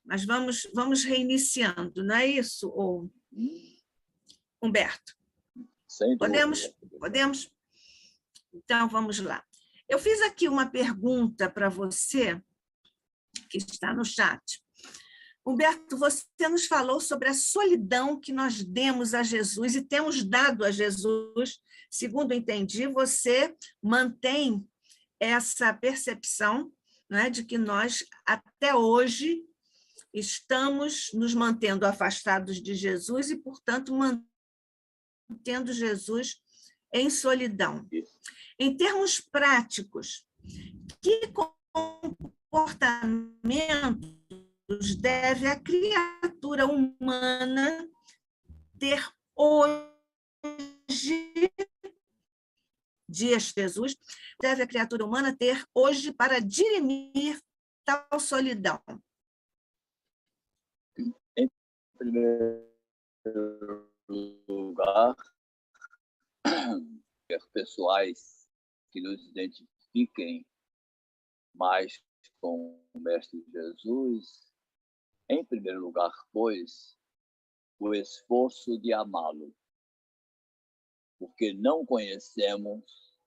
mas vamos reiniciando, não é isso, Humberto? Sem dúvida. Podemos? Então, vamos lá. Eu fiz aqui uma pergunta para você, que está no chat. Humberto, você nos falou sobre a solidão que nós demos a Jesus e temos dado a Jesus. Segundo entendi, você mantém essa percepção, né, de que nós, até hoje, estamos nos mantendo afastados de Jesus e, portanto, mantendo Jesus em solidão. Em termos práticos, que comportamento deve a criatura humana ter hoje, dias de Jesus, deve a criatura humana ter hoje para dirimir tal solidão? Em primeiro lugar, pessoais que nos identifiquem mais com o Mestre Jesus. Em primeiro lugar, pois, o esforço de amá-lo, porque não conhecemos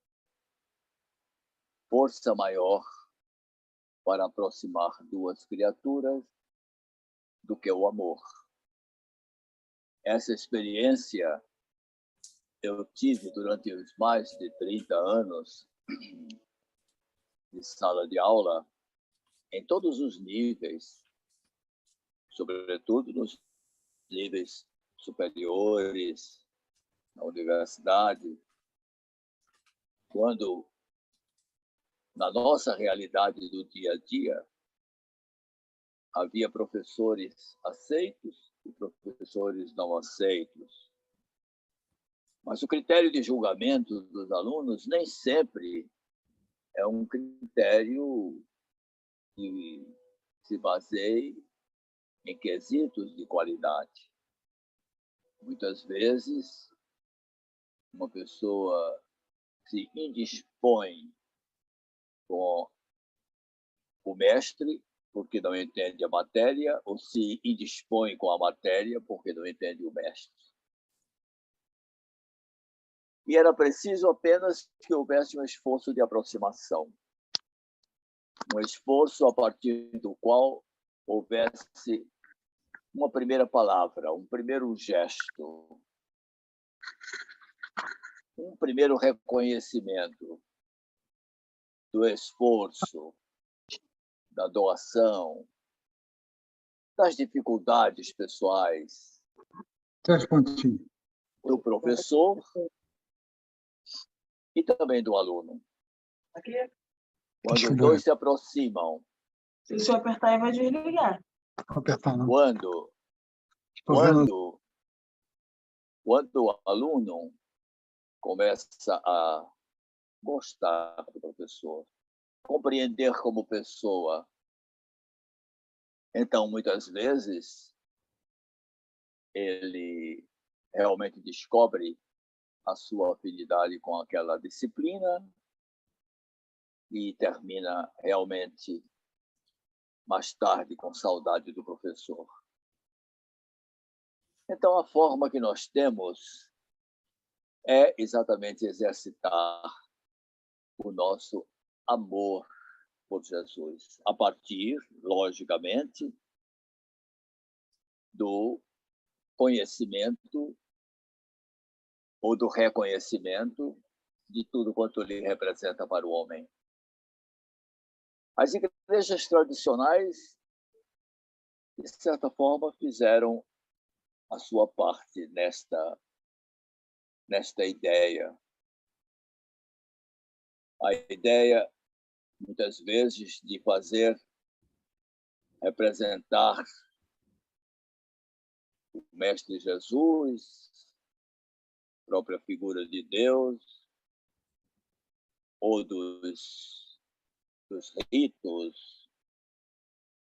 força maior para aproximar duas criaturas do que o amor. Essa experiência eu tive durante os mais de 30 anos de sala de aula, em todos os níveis, sobretudo nos níveis superiores, na universidade, quando, na nossa realidade do dia a dia, havia professores aceitos e professores não aceitos. Mas o critério de julgamento dos alunos nem sempre é um critério que se baseia em quesitos de qualidade. Muitas vezes, uma pessoa se indispõe com o mestre porque não entende a matéria, ou se indispõe com a matéria porque não entende o mestre. E era preciso apenas que houvesse um esforço de aproximação, um esforço a partir do qual houvesse uma primeira palavra, um primeiro gesto, um primeiro reconhecimento do esforço, da doação, das dificuldades pessoais do professor e também do aluno. Quando os dois se aproximam, se o senhor apertar, ele vai desligar. Quando o aluno começa a gostar do professor, compreender como pessoa, então, muitas vezes, ele realmente descobre a sua afinidade com aquela disciplina e termina realmente mais tarde com saudade do professor. Então, a forma que nós temos é exatamente exercitar o nosso amor por Jesus, a partir, logicamente, do conhecimento ou do reconhecimento de tudo quanto ele representa para o homem. As igrejas tradicionais, de certa forma, fizeram a sua parte nesta ideia. A ideia, muitas vezes, de fazer representar o Mestre Jesus, a própria figura de Deus, ou dos ritos,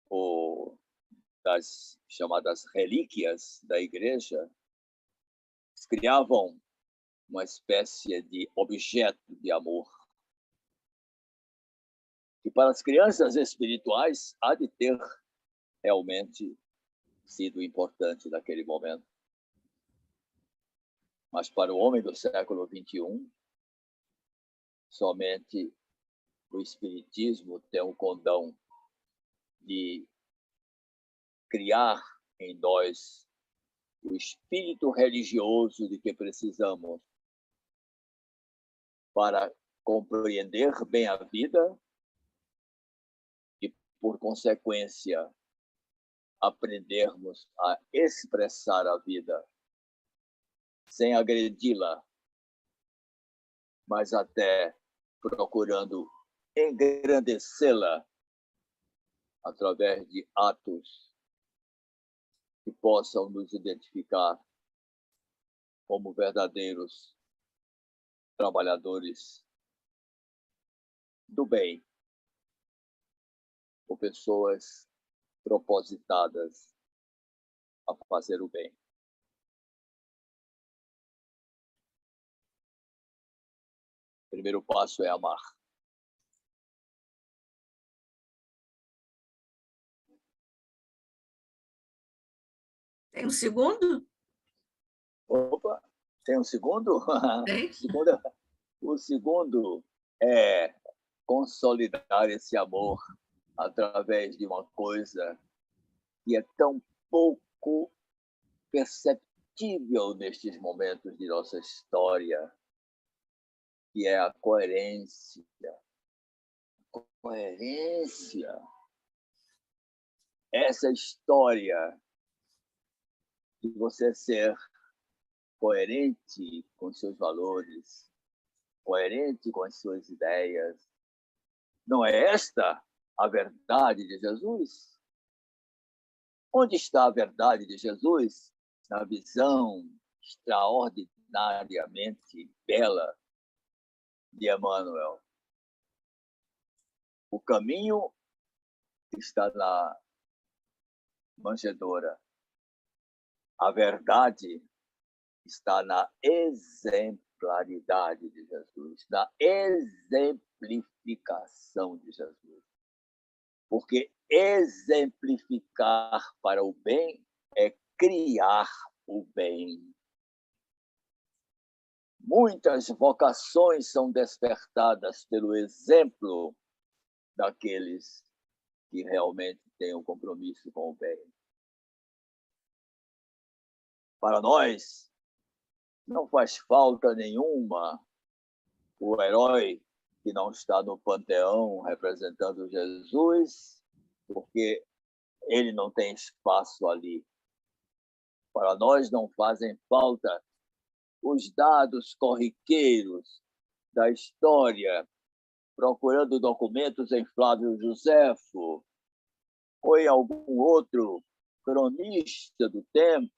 ou das chamadas relíquias da igreja, criavam uma espécie de objeto de amor. E para as crianças espirituais há de ter realmente sido importante naquele momento. Mas para o homem do século XXI, somente o Espiritismo tem o condão de criar em nós o espírito religioso de que precisamos para compreender bem a vida e, por consequência, aprendermos a expressar a vida sem agredi-la, mas até procurando engrandecê-la através de atos que possam nos identificar como verdadeiros trabalhadores do bem, ou pessoas propositadas a fazer o bem. O primeiro passo é amar. Tem um segundo? Opa, tem um segundo? Tem. O segundo é consolidar esse amor através de uma coisa que é tão pouco perceptível nestes momentos de nossa história, que é a coerência. Coerência. Essa história de você ser coerente com seus valores, coerente com as suas ideias. Não é esta a verdade de Jesus? Onde está a verdade de Jesus? Na visão extraordinariamente bela de Emmanuel. O caminho está na manjedoura. A verdade está na exemplaridade de Jesus, na exemplificação de Jesus. Porque exemplificar para o bem é criar o bem. Muitas vocações são despertadas pelo exemplo daqueles que realmente têm um compromisso com o bem. Para nós, não faz falta nenhuma o herói que não está no panteão representando Jesus, porque ele não tem espaço ali. Para nós não fazem falta os dados corriqueiros da história, procurando documentos em Flávio Josefo ou em algum outro cronista do tempo,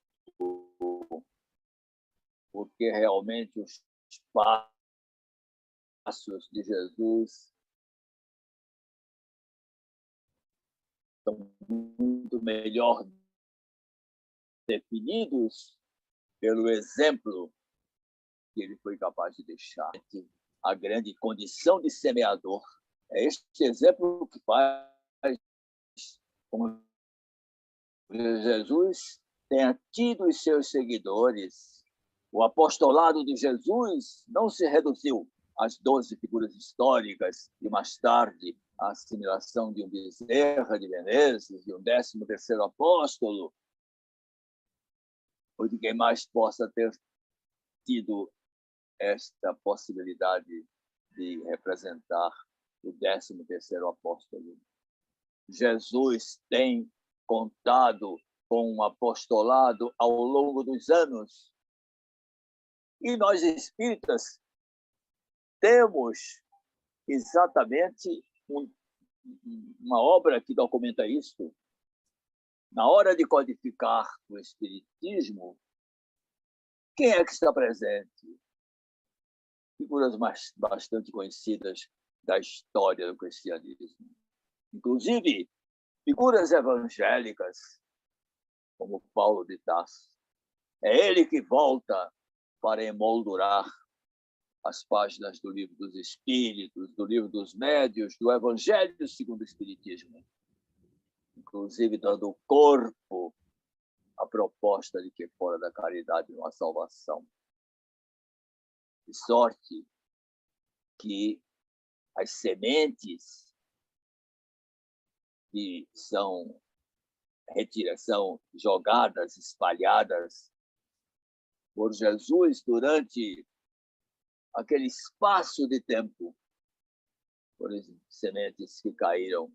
porque realmente os passos de Jesus são muito melhor definidos pelo exemplo que ele foi capaz de deixar. A grande condição de semeador. É este exemplo que faz com que Jesus tenha tido os seus seguidores. O apostolado de Jesus não se reduziu às 12 figuras históricas e, mais tarde, a assimilação de um Bezerra de Menezes, de um 13º apóstolo, ou de quem mais possa ter tido esta possibilidade de representar o 13º apóstolo. Jesus tem contado com um apostolado ao longo dos anos. E nós espíritas temos exatamente uma obra que documenta isso. Na hora de codificar o espiritismo, quem é que está presente? Figuras bastante conhecidas da história do cristianismo. Inclusive, figuras evangélicas, como Paulo de Tarso. É ele que volta para emoldurar as páginas do Livro dos Espíritos, do Livro dos Médiuns, do Evangelho segundo o Espiritismo. inclusive dando o corpo à proposta de que fora da caridade não há salvação. De sorte que as sementes que são jogadas, espalhadas por Jesus durante aquele espaço de tempo, por exemplo, sementes que caíram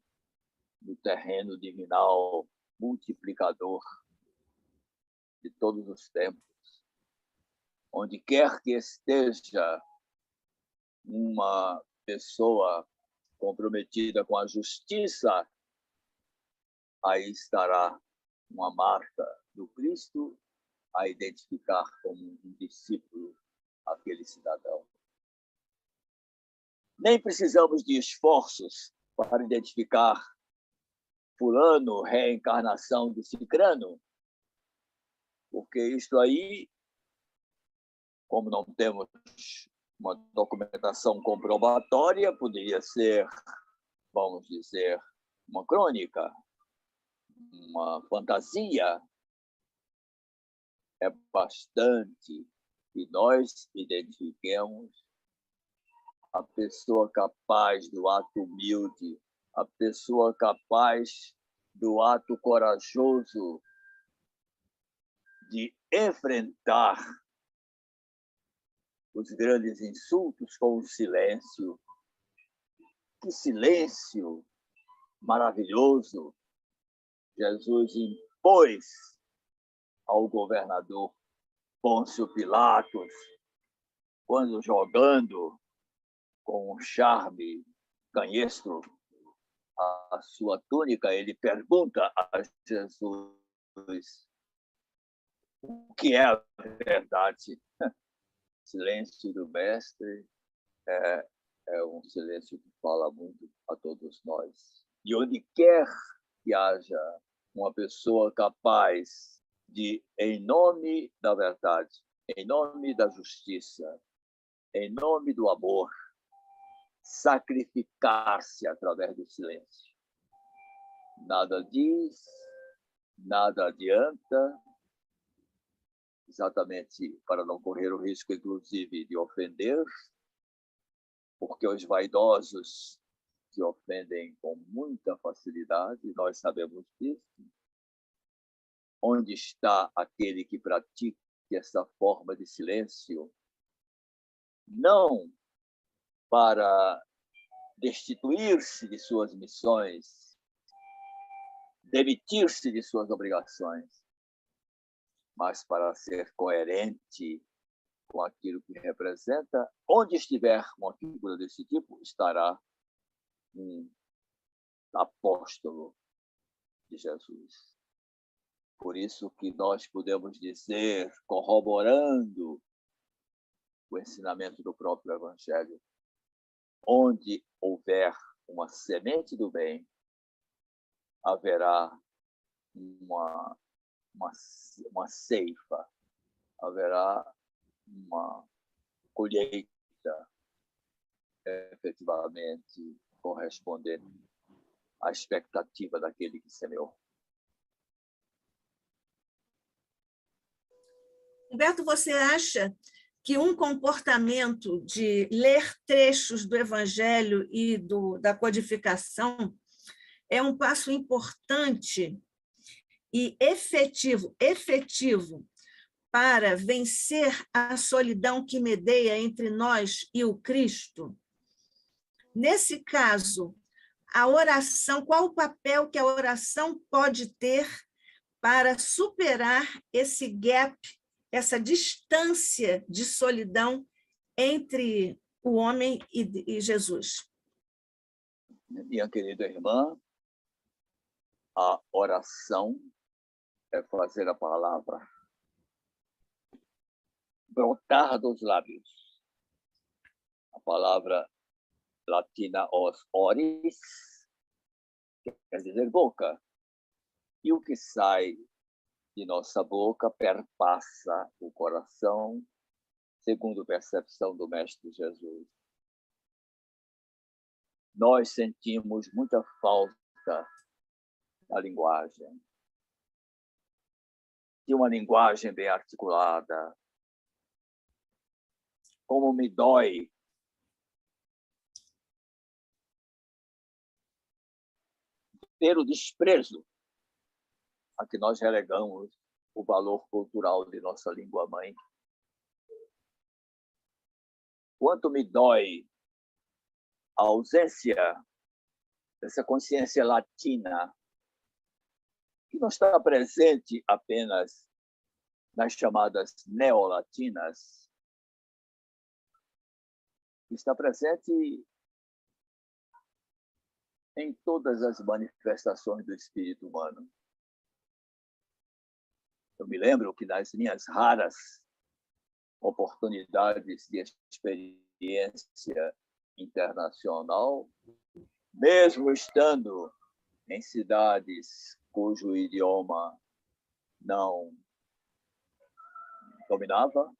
no terreno divinal multiplicador de todos os tempos. Onde quer que esteja uma pessoa comprometida com a justiça, aí estará uma marca do Cristo a identificar como um discípulo aquele cidadão. Nem precisamos de esforços para identificar fulano, reencarnação do cicrano, porque isto aí, como não temos uma documentação comprobatória, poderia ser, vamos dizer, uma crônica, uma fantasia. É bastante que nós identifiquemos a pessoa capaz do ato humilde, a pessoa capaz do ato corajoso de enfrentar os grandes insultos com o silêncio. Que silêncio maravilhoso Jesus impôs ao governador Pôncio Pilatos, quando jogando com um charme canhestro a sua túnica, ele pergunta a Jesus o que é a verdade. Silêncio do mestre é um silêncio que fala muito a todos nós. E onde quer que haja uma pessoa capaz de, em nome da verdade, em nome da justiça, em nome do amor, sacrificar-se através do silêncio. Nada diz, nada adianta, exatamente para não correr o risco, inclusive, de ofender, porque os vaidosos se ofendem com muita facilidade, nós sabemos disso. Onde está aquele que pratica essa forma de silêncio? Não para destituir-se de suas missões, demitir-se de suas obrigações, mas para ser coerente com aquilo que representa. Onde estiver uma figura desse tipo, estará um apóstolo de Jesus. Por isso que nós podemos dizer, corroborando o ensinamento do próprio Evangelho, onde houver uma semente do bem, haverá uma ceifa, haverá uma colheita efetivamente correspondente à expectativa daquele que semeou. Humberto, você acha que um comportamento de ler trechos do Evangelho e da codificação é um passo importante e efetivo para vencer a solidão que medeia entre nós e o Cristo? Nesse caso, a oração, qual o papel que a oração pode ter para superar esse gap, essa distância de solidão entre o homem e Jesus? Minha querida irmã, a oração é fazer a palavra brotar dos lábios. A palavra latina os oris quer dizer boca. E o que sai de nossa boca perpassa o coração, segundo a percepção do Mestre Jesus. Nós sentimos muita falta da linguagem, de uma linguagem bem articulada. Como me dói ter o desprezo a que nós relegamos o valor cultural de nossa língua-mãe. Quanto me dói a ausência dessa consciência latina, que não está presente apenas nas chamadas neolatinas, está presente em todas as manifestações do espírito humano. Eu me lembro que nas minhas raras oportunidades de experiência internacional, mesmo estando em cidades cujo idioma não dominava,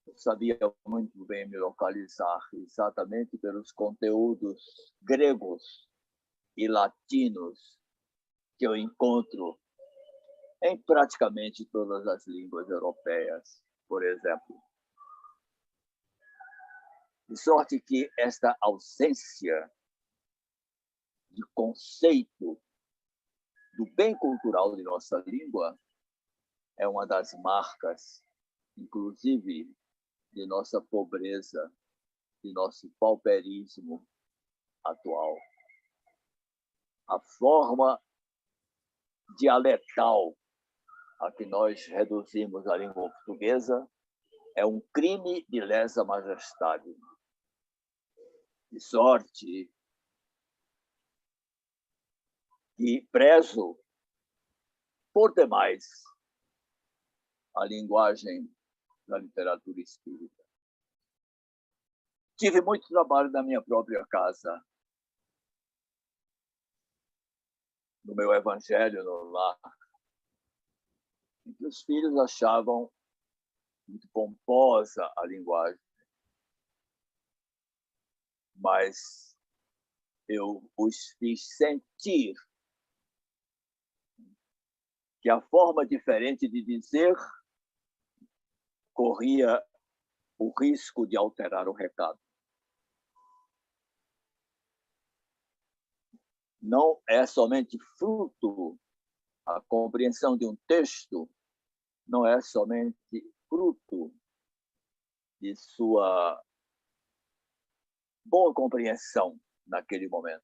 eu sabia muito bem me localizar exatamente pelos conteúdos gregos e latinos que eu encontro em praticamente todas as línguas europeias, por exemplo. De sorte que esta ausência de conceito do bem cultural de nossa língua é uma das marcas, inclusive, de nossa pobreza, de nosso pauperismo atual. A forma dialetal a que nós reduzimos a língua portuguesa é um crime de lesa majestade. De sorte que prezo por demais a linguagem da literatura espírita. Tive muito trabalho na minha própria casa, no meu evangelho no lar, em que os filhos achavam muito pomposa a linguagem, mas eu os fiz sentir que a forma diferente de dizer corria o risco de alterar o recado. Não é somente fruto, a compreensão de um texto não é somente fruto de sua boa compreensão naquele momento.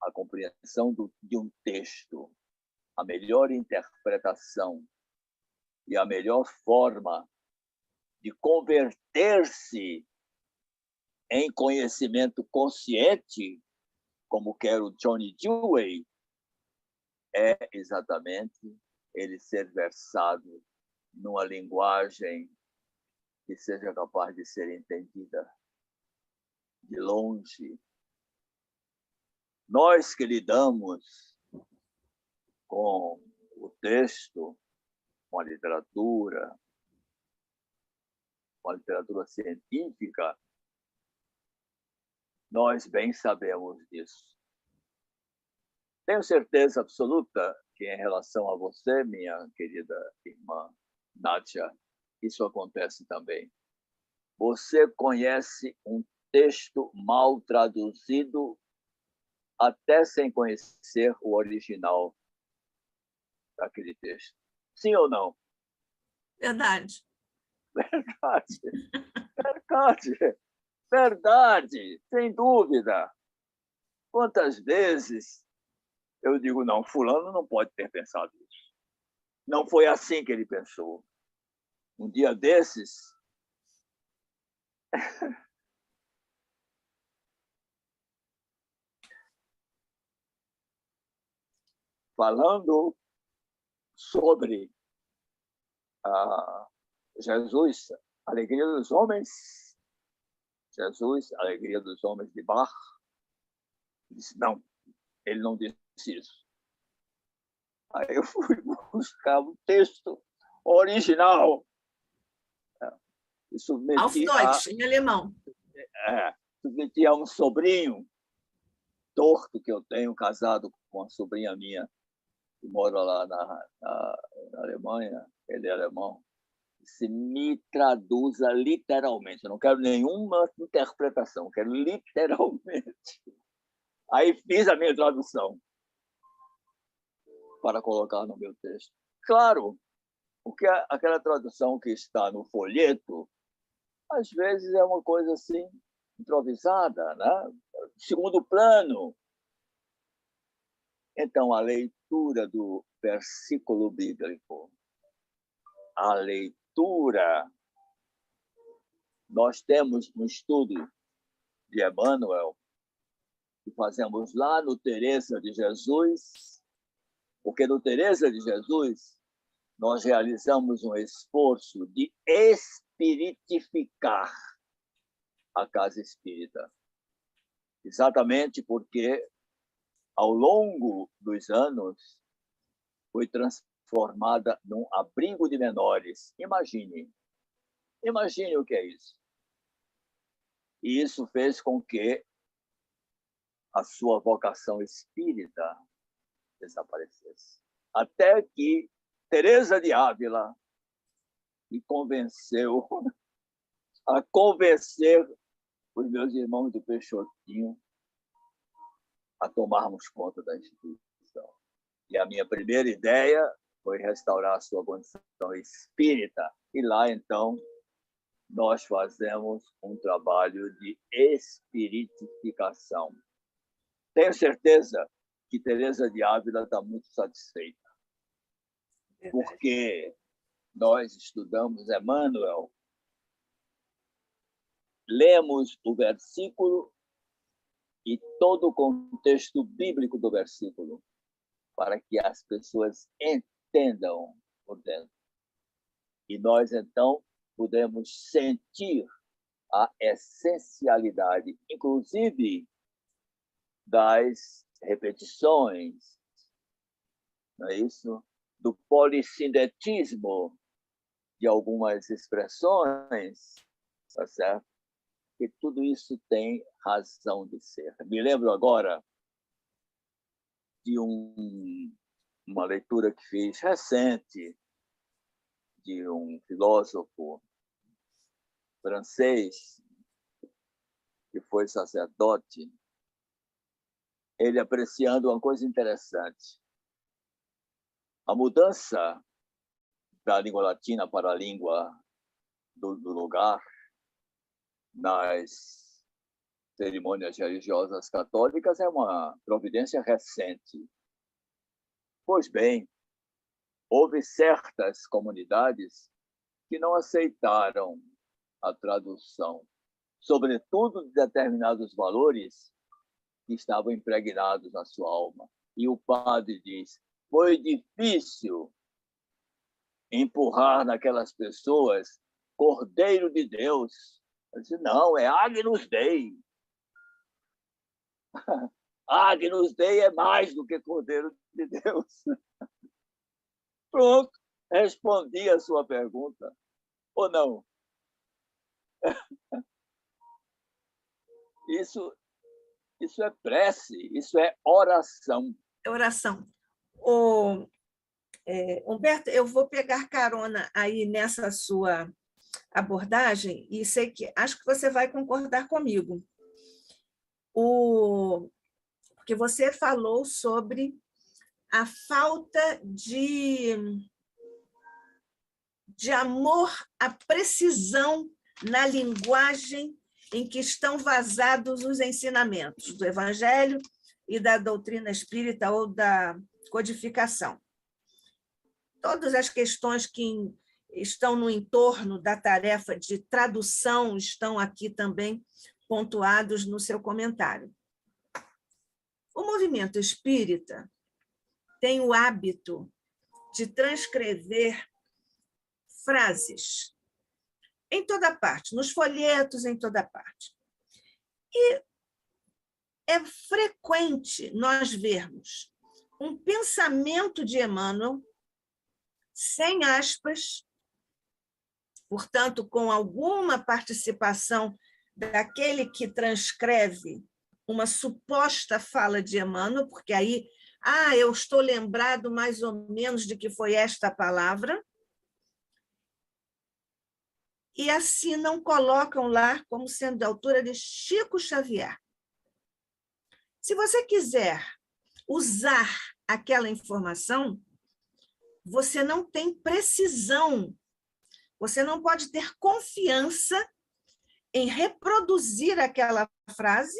A compreensão de um texto, a melhor interpretação e a melhor forma de converter-se em conhecimento consciente, como quer o Johnny Dewey, é exatamente ele ser versado numa linguagem que seja capaz de ser entendida de longe. Nós que lidamos com o texto, com a literatura científica, nós bem sabemos disso. Tenho certeza absoluta que, em relação a você, minha querida irmã Nádia, isso acontece também. Você conhece um texto mal traduzido até sem conhecer o original daquele texto. Sim ou não? Verdade. Verdade. Verdade. Verdade, sem dúvida. Quantas vezes eu digo, não, fulano não pode ter pensado isso. Não foi assim que ele pensou. Um dia desses, falando sobre Jesus, Alegria dos Homens, Jesus, Alegria dos Homens de Bach, disse, não, ele não disse isso. Aí eu fui buscar o texto original. Auf Deutsch, em alemão. Submeti a um sobrinho torto que eu tenho, casado com uma sobrinha minha, que mora lá na Alemanha, ele é alemão, se me traduza literalmente. Eu não quero nenhuma interpretação, quero literalmente. Aí fiz a minha tradução para colocar no meu texto. Claro, porque aquela tradução que está no folheto, às vezes é uma coisa assim, improvisada, né? Segundo plano. Então, a leitura do versículo bíblico, a leitura, nós temos um estudo de Emmanuel, que fazemos lá no Teresa de Jesus, porque no Teresa de Jesus nós realizamos um esforço de espiritificar a casa espírita. Exatamente porque, ao longo dos anos, foi transformada num abrigo de menores. Imagine o que é isso. E isso fez com que a sua vocação espírita desaparecesse. Até que Teresa de Ávila me convenceu a convencer os meus irmãos do Peixotinho a tomarmos conta da instituição. E a minha primeira ideia foi restaurar a sua condição espírita. E lá, então, nós fazemos um trabalho de espiritificação. Tenho certeza que Teresa de Ávila está muito satisfeita, porque nós estudamos Emmanuel, lemos o versículo e todo o contexto bíblico do versículo, para que as pessoas entendam por dentro. E nós, então, podemos sentir a essencialidade, inclusive das repetições, não é isso? Do polissindetismo de algumas expressões, tá certo? E tudo isso tem razão de ser. Me lembro agora de uma leitura que fiz recente de um filósofo francês que foi sacerdote, ele apreciando uma coisa interessante. A mudança da língua latina para a língua do lugar nas cerimônias religiosas católicas é uma providência recente. Pois bem, houve certas comunidades que não aceitaram a tradução, sobretudo de determinados valores que estavam impregnados na sua alma. E o padre diz, foi difícil empurrar naquelas pessoas Cordeiro de Deus. Eu disse, não, é Agnus Dei. Agnus Dei é mais do que Cordeiro de Deus. Pronto, respondi a sua pergunta. Ou não? Isso é prece, isso é oração. É oração. Humberto, eu vou pegar carona aí nessa sua abordagem e acho que você vai concordar comigo. Porque você falou sobre a falta de amor à precisão na linguagem em que estão vazados os ensinamentos do Evangelho e da doutrina espírita ou da codificação. Todas as questões que estão no entorno da tarefa de tradução estão aqui também pontuados no seu comentário. O movimento espírita tem o hábito de transcrever frases em toda parte, nos folhetos, em toda parte. E é frequente nós vermos um pensamento de Emmanuel sem aspas, portanto, com alguma participação daquele que transcreve uma suposta fala de Emmanuel, porque aí, eu estou lembrado mais ou menos de que foi esta palavra, e assim não colocam lá como sendo da autora de Chico Xavier. Se você quiser usar aquela informação, você não tem precisão, você não pode ter confiança em reproduzir aquela frase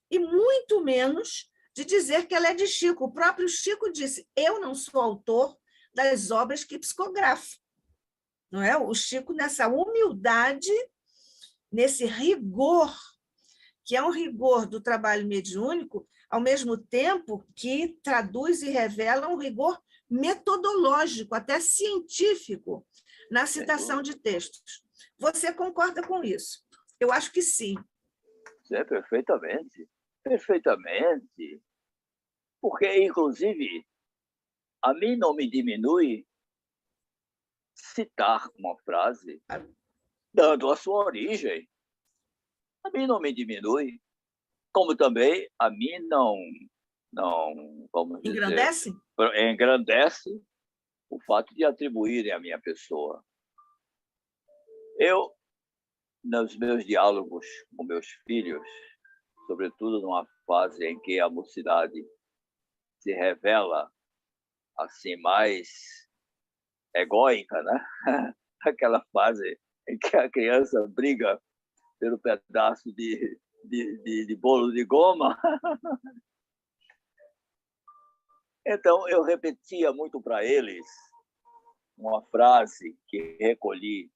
e muito menos de dizer que ela é de Chico. O próprio Chico disse, eu não sou autor das obras que psicografo. Não é? O Chico, nessa humildade, nesse rigor, que é um rigor do trabalho mediúnico, ao mesmo tempo que traduz e revela um rigor metodológico, até científico, na citação de textos. Você concorda com isso? Eu acho que sim. É, perfeitamente. Perfeitamente. Porque, inclusive, a mim não me diminui citar uma frase dando a sua origem. A mim não me diminui. Como também a mim não vamos dizer, engrandece o fato de atribuírem a minha pessoa. Eu, nos meus diálogos com meus filhos, sobretudo numa fase em que a mocidade se revela assim mais egóica, né? Aquela fase em que a criança briga pelo pedaço de bolo de goma. Então, eu repetia muito para eles uma frase que recolhi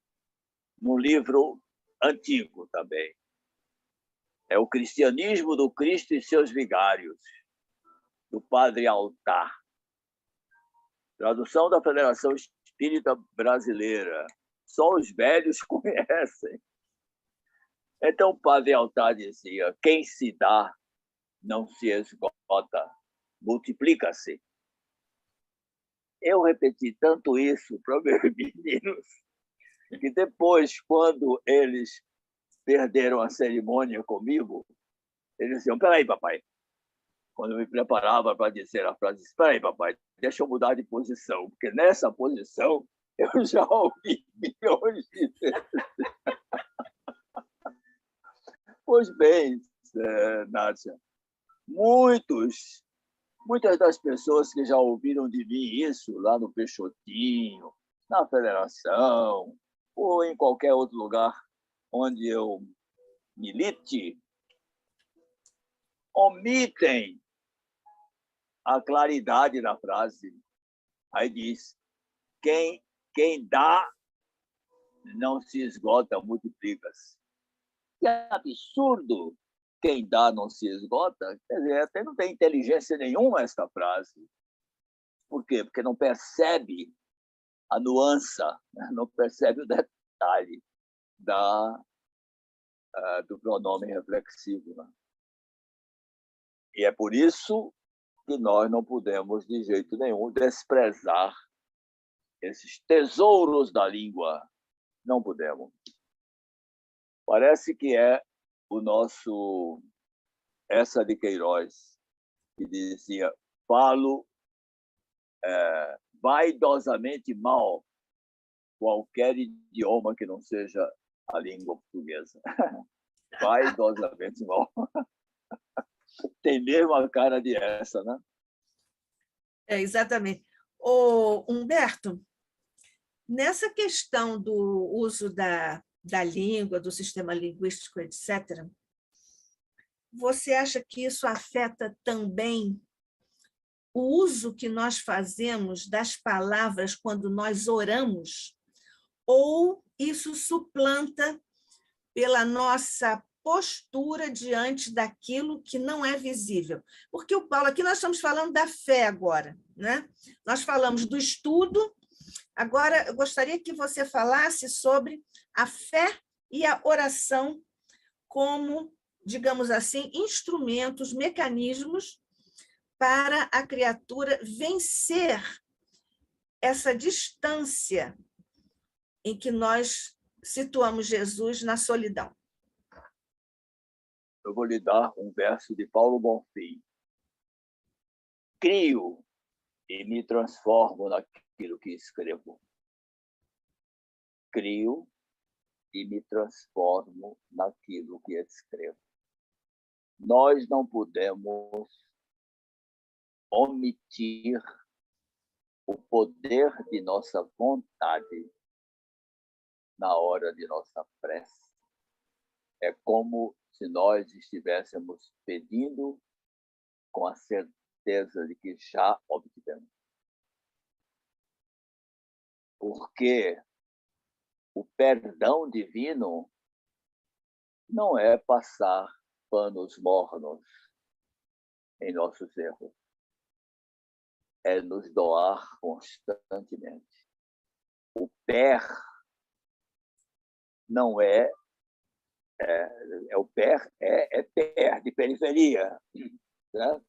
num livro antigo também. É O Cristianismo do Cristo e Seus Vigários, do Padre Altar. Tradução da Federação Espírita Brasileira. Só os velhos conhecem. Então, o Padre Altar dizia, quem se dá não se esgota, multiplica-se. Eu repeti tanto isso para meus meninos, que depois, quando eles perderam a cerimônia comigo, eles diziam, peraí, papai. Quando eu me preparava para dizer a frase, espera aí, papai, deixa eu mudar de posição, porque nessa posição eu já ouvi milhões de vezes. Pois bem, Nádia, muitas das pessoas que já ouviram de mim isso lá no Peixotinho, na Federação, ou em qualquer outro lugar onde eu milite, omitem a claridade da frase. Aí diz, quem dá não se esgota, multiplica-se. Que absurdo! Quem dá não se esgota. Quer dizer, até não tem inteligência nenhuma essa frase. Por quê? Porque não percebe a nuance, não percebe o detalhe do pronome reflexivo. Né? E é por isso que nós não podemos, de jeito nenhum, desprezar esses tesouros da língua. Não podemos. Parece que é o nosso Essa de Queiroz, que dizia, falo vaidosamente mal qualquer idioma que não seja a língua portuguesa. Vaidosamente mal. Tem mesmo a cara de essa, né? Exatamente. Humberto, nessa questão do uso da língua, do sistema linguístico, etc., você acha que isso afeta também o uso que nós fazemos das palavras quando nós oramos? Ou isso suplanta pela nossa postura diante daquilo que não é visível? Porque, Paulo, aqui nós estamos falando da fé agora, né? Nós falamos do estudo, agora eu gostaria que você falasse sobre a fé e a oração como, digamos assim, instrumentos, mecanismos para a criatura vencer essa distância em que nós situamos Jesus na solidão. eu vou lhe dar um verso de Paulo Bonfim. Crio e me transformo naquilo que escrevo. Crio e me transformo naquilo que escrevo. Nós não podemos omitir o poder de nossa vontade na hora de nossa prece. É como se nós estivéssemos pedindo com a certeza de que já obtivemos. Porque o perdão divino não é passar panos mornos em nossos erros. É nos doar constantemente. O PER não é o PER é PER, de periferia. Certo?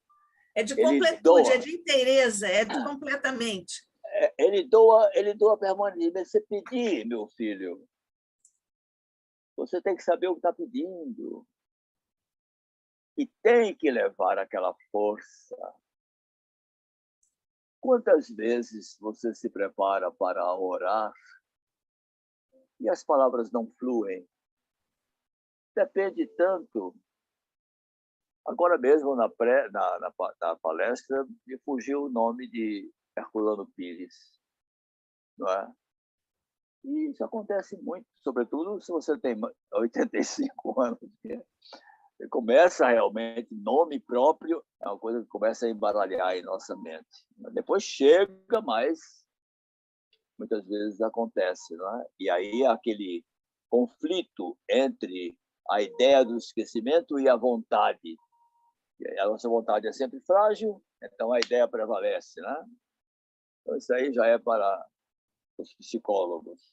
É de completude, é de inteireza, é de completamente. Ele doa permanentemente. Você pedir, meu filho, você tem que saber o que está pedindo. E tem que levar aquela força. Quantas vezes você se prepara para orar e as palavras não fluem? Depende tanto. Agora mesmo, na palestra, me fugiu o nome de Herculano Pires. Não é? E isso acontece muito, sobretudo se você tem 85 anos. Você começa realmente, nome próprio, é uma coisa que começa a embaralhar em nossa mente. Depois chega, mas muitas vezes acontece. Não é? E aí aquele conflito entre a ideia do esquecimento e a vontade. A nossa vontade é sempre frágil, então a ideia prevalece. Né? Então isso aí já é para os psicólogos.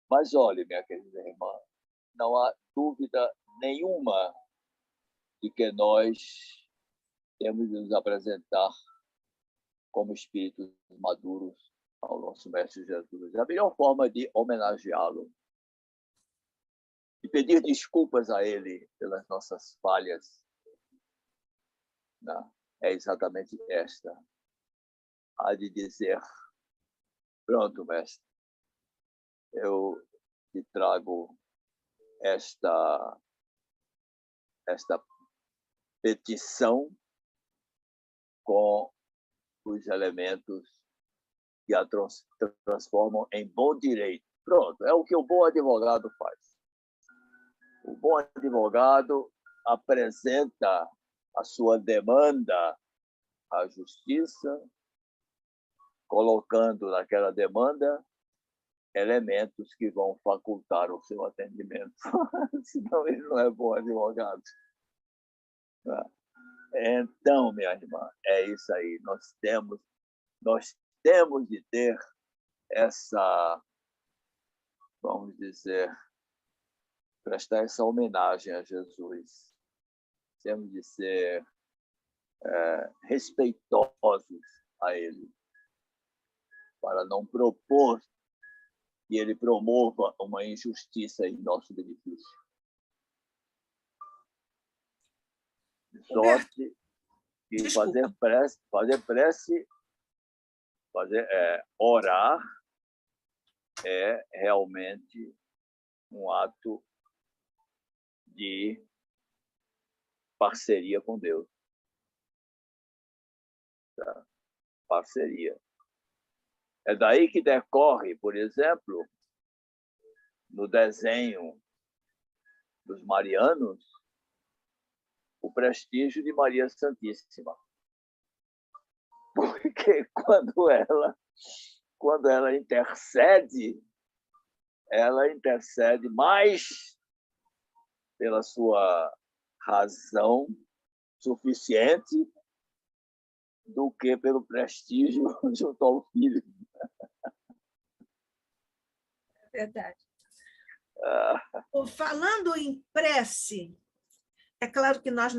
Mas olhe, minha querida irmã, não há dúvida nenhuma de que nós temos de nos apresentar como espíritos maduros ao nosso Mestre Jesus. A melhor forma de homenageá-lo e pedir desculpas a ele pelas nossas falhas é exatamente esta. A de dizer, pronto, mestre, eu te trago esta petição com os elementos que a transformam em bom direito. Pronto, é o que o bom advogado faz. O bom advogado apresenta a sua demanda à justiça, colocando naquela demanda elementos que vão facultar o seu atendimento. Senão ele não é bom advogado. Então, minha irmã, é isso aí. Nós temos de ter essa, vamos dizer, prestar essa homenagem a Jesus. Temos de ser respeitosos a ele, para não propor que ele promova uma injustiça em nosso benefício. De sorte que orar é realmente um ato de parceria com Deus. Tá? Parceria. É daí que decorre, por exemplo, no desenho dos marianos, o prestígio de Maria Santíssima. Porque quando ela intercede mais pela sua razão suficiente do que pelo prestígio junto ao filho. É verdade. Falando em prece, é claro que nós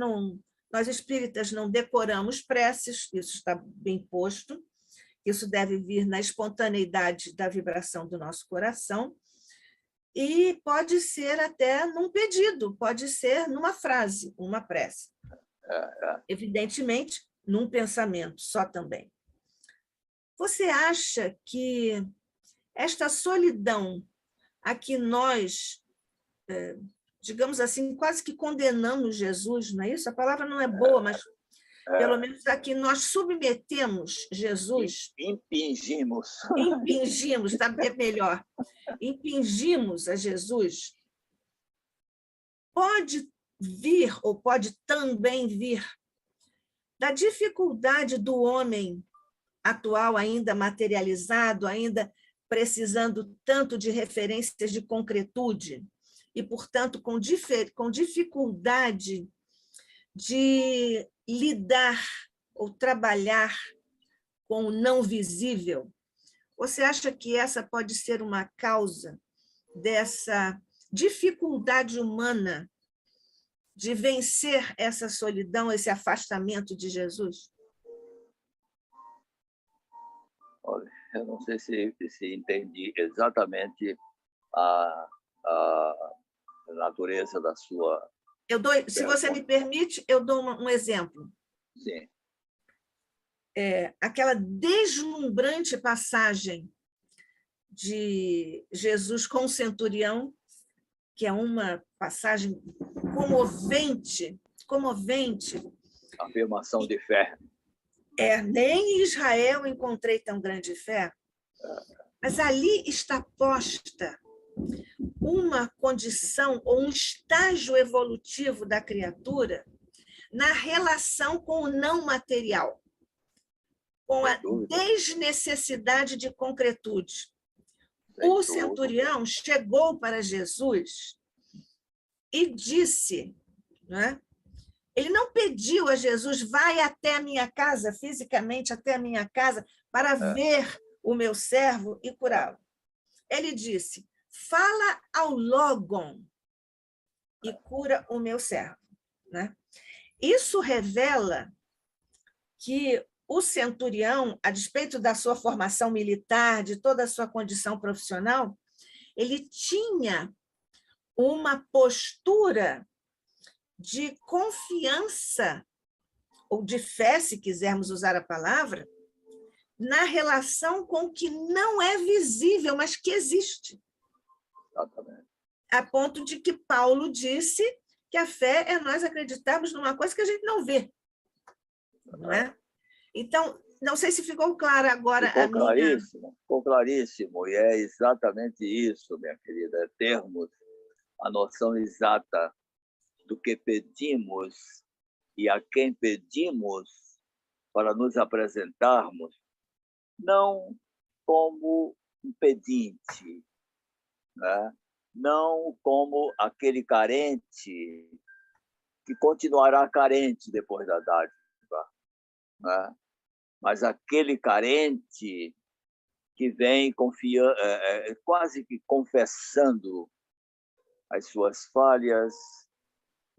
espíritas não decoramos preces, isso está bem posto, isso deve vir na espontaneidade da vibração do nosso coração, e pode ser até num pedido, pode ser numa frase, uma prece. Evidentemente, num pensamento só também. Você acha que esta solidão a que nós, digamos assim, quase que condenamos Jesus, não é isso? A palavra não é boa, mas pelo menos aqui nós submetemos Jesus. Impingimos. Impingimos, tá? É melhor. Impingimos a Jesus. Pode vir, ou pode também vir, da dificuldade do homem atual, ainda materializado, ainda precisando tanto de referências de concretude, e, portanto, com dificuldade de lidar ou trabalhar com o não visível. Você acha que essa pode ser uma causa dessa dificuldade humana de vencer essa solidão, esse afastamento de Jesus? Olha, eu não sei se entendi exatamente a natureza da sua Se você me permite, eu dou um exemplo. Sim. Aquela deslumbrante passagem de Jesus com o centurião, que é uma passagem comovente. Afirmação de fé. Nem em Israel encontrei tão grande fé, mas ali está posta uma condição ou um estágio evolutivo da criatura na relação com o não material, com a desnecessidade de concretude. O centurião chegou para Jesus e disse, né? Ele não pediu a Jesus, vai até a minha casa, fisicamente até a minha casa, para ver o meu servo e curá-lo. Ele disse, fala ao Lógon e cura o meu servo. Né? Isso revela que o centurião, a despeito da sua formação militar, de toda a sua condição profissional, ele tinha uma postura de confiança, ou de fé, se quisermos usar a palavra, na relação com o que não é visível, mas que existe. Exatamente. A ponto de que Paulo disse que a fé é nós acreditarmos numa coisa que a gente não vê. Não é? Então, não sei se ficou claro agora a minha... Ficou claríssimo, e é exatamente isso, minha querida, é termos a noção exata do que pedimos e a quem pedimos para nos apresentarmos, não como um pedinte, né? Não como aquele carente que continuará carente depois da dádiva, né? Mas aquele carente que vem quase que confessando as suas falhas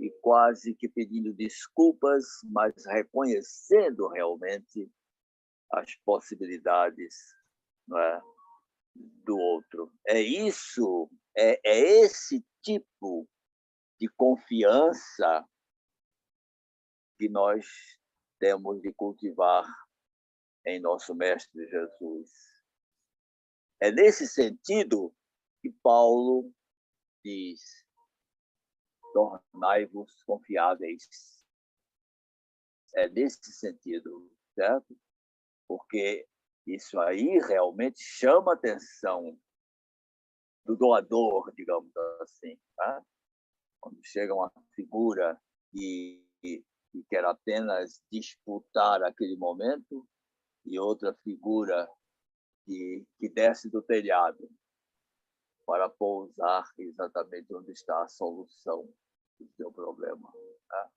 e quase que pedindo desculpas, mas reconhecendo realmente as possibilidades, não é, do outro. É isso, é esse tipo de confiança que nós temos de cultivar em nosso Mestre Jesus. É nesse sentido que Paulo diz: tornai-vos confiáveis. É nesse sentido, certo? Porque isso aí realmente chama a atenção do doador, digamos assim. Tá? Quando chega uma figura que quer apenas disputar aquele momento e outra figura que desce do telhado para pousar exatamente onde está a solução do seu problema. Tá?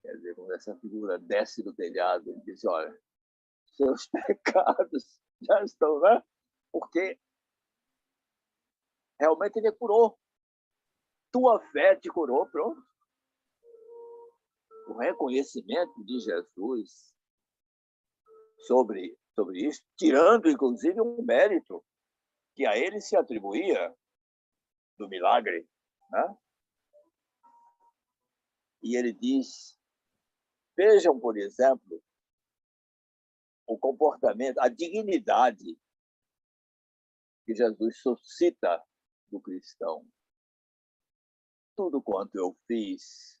Quer dizer, quando essa figura desce do telhado e diz, olha, seus pecados já estão, né? Porque realmente ele curou. Tua fé te curou, pronto. O reconhecimento de Jesus sobre isso, tirando, inclusive, um mérito que a ele se atribuía, do milagre, né? E ele diz, vejam, por exemplo, o comportamento, a dignidade que Jesus suscita do cristão. Tudo quanto eu fiz,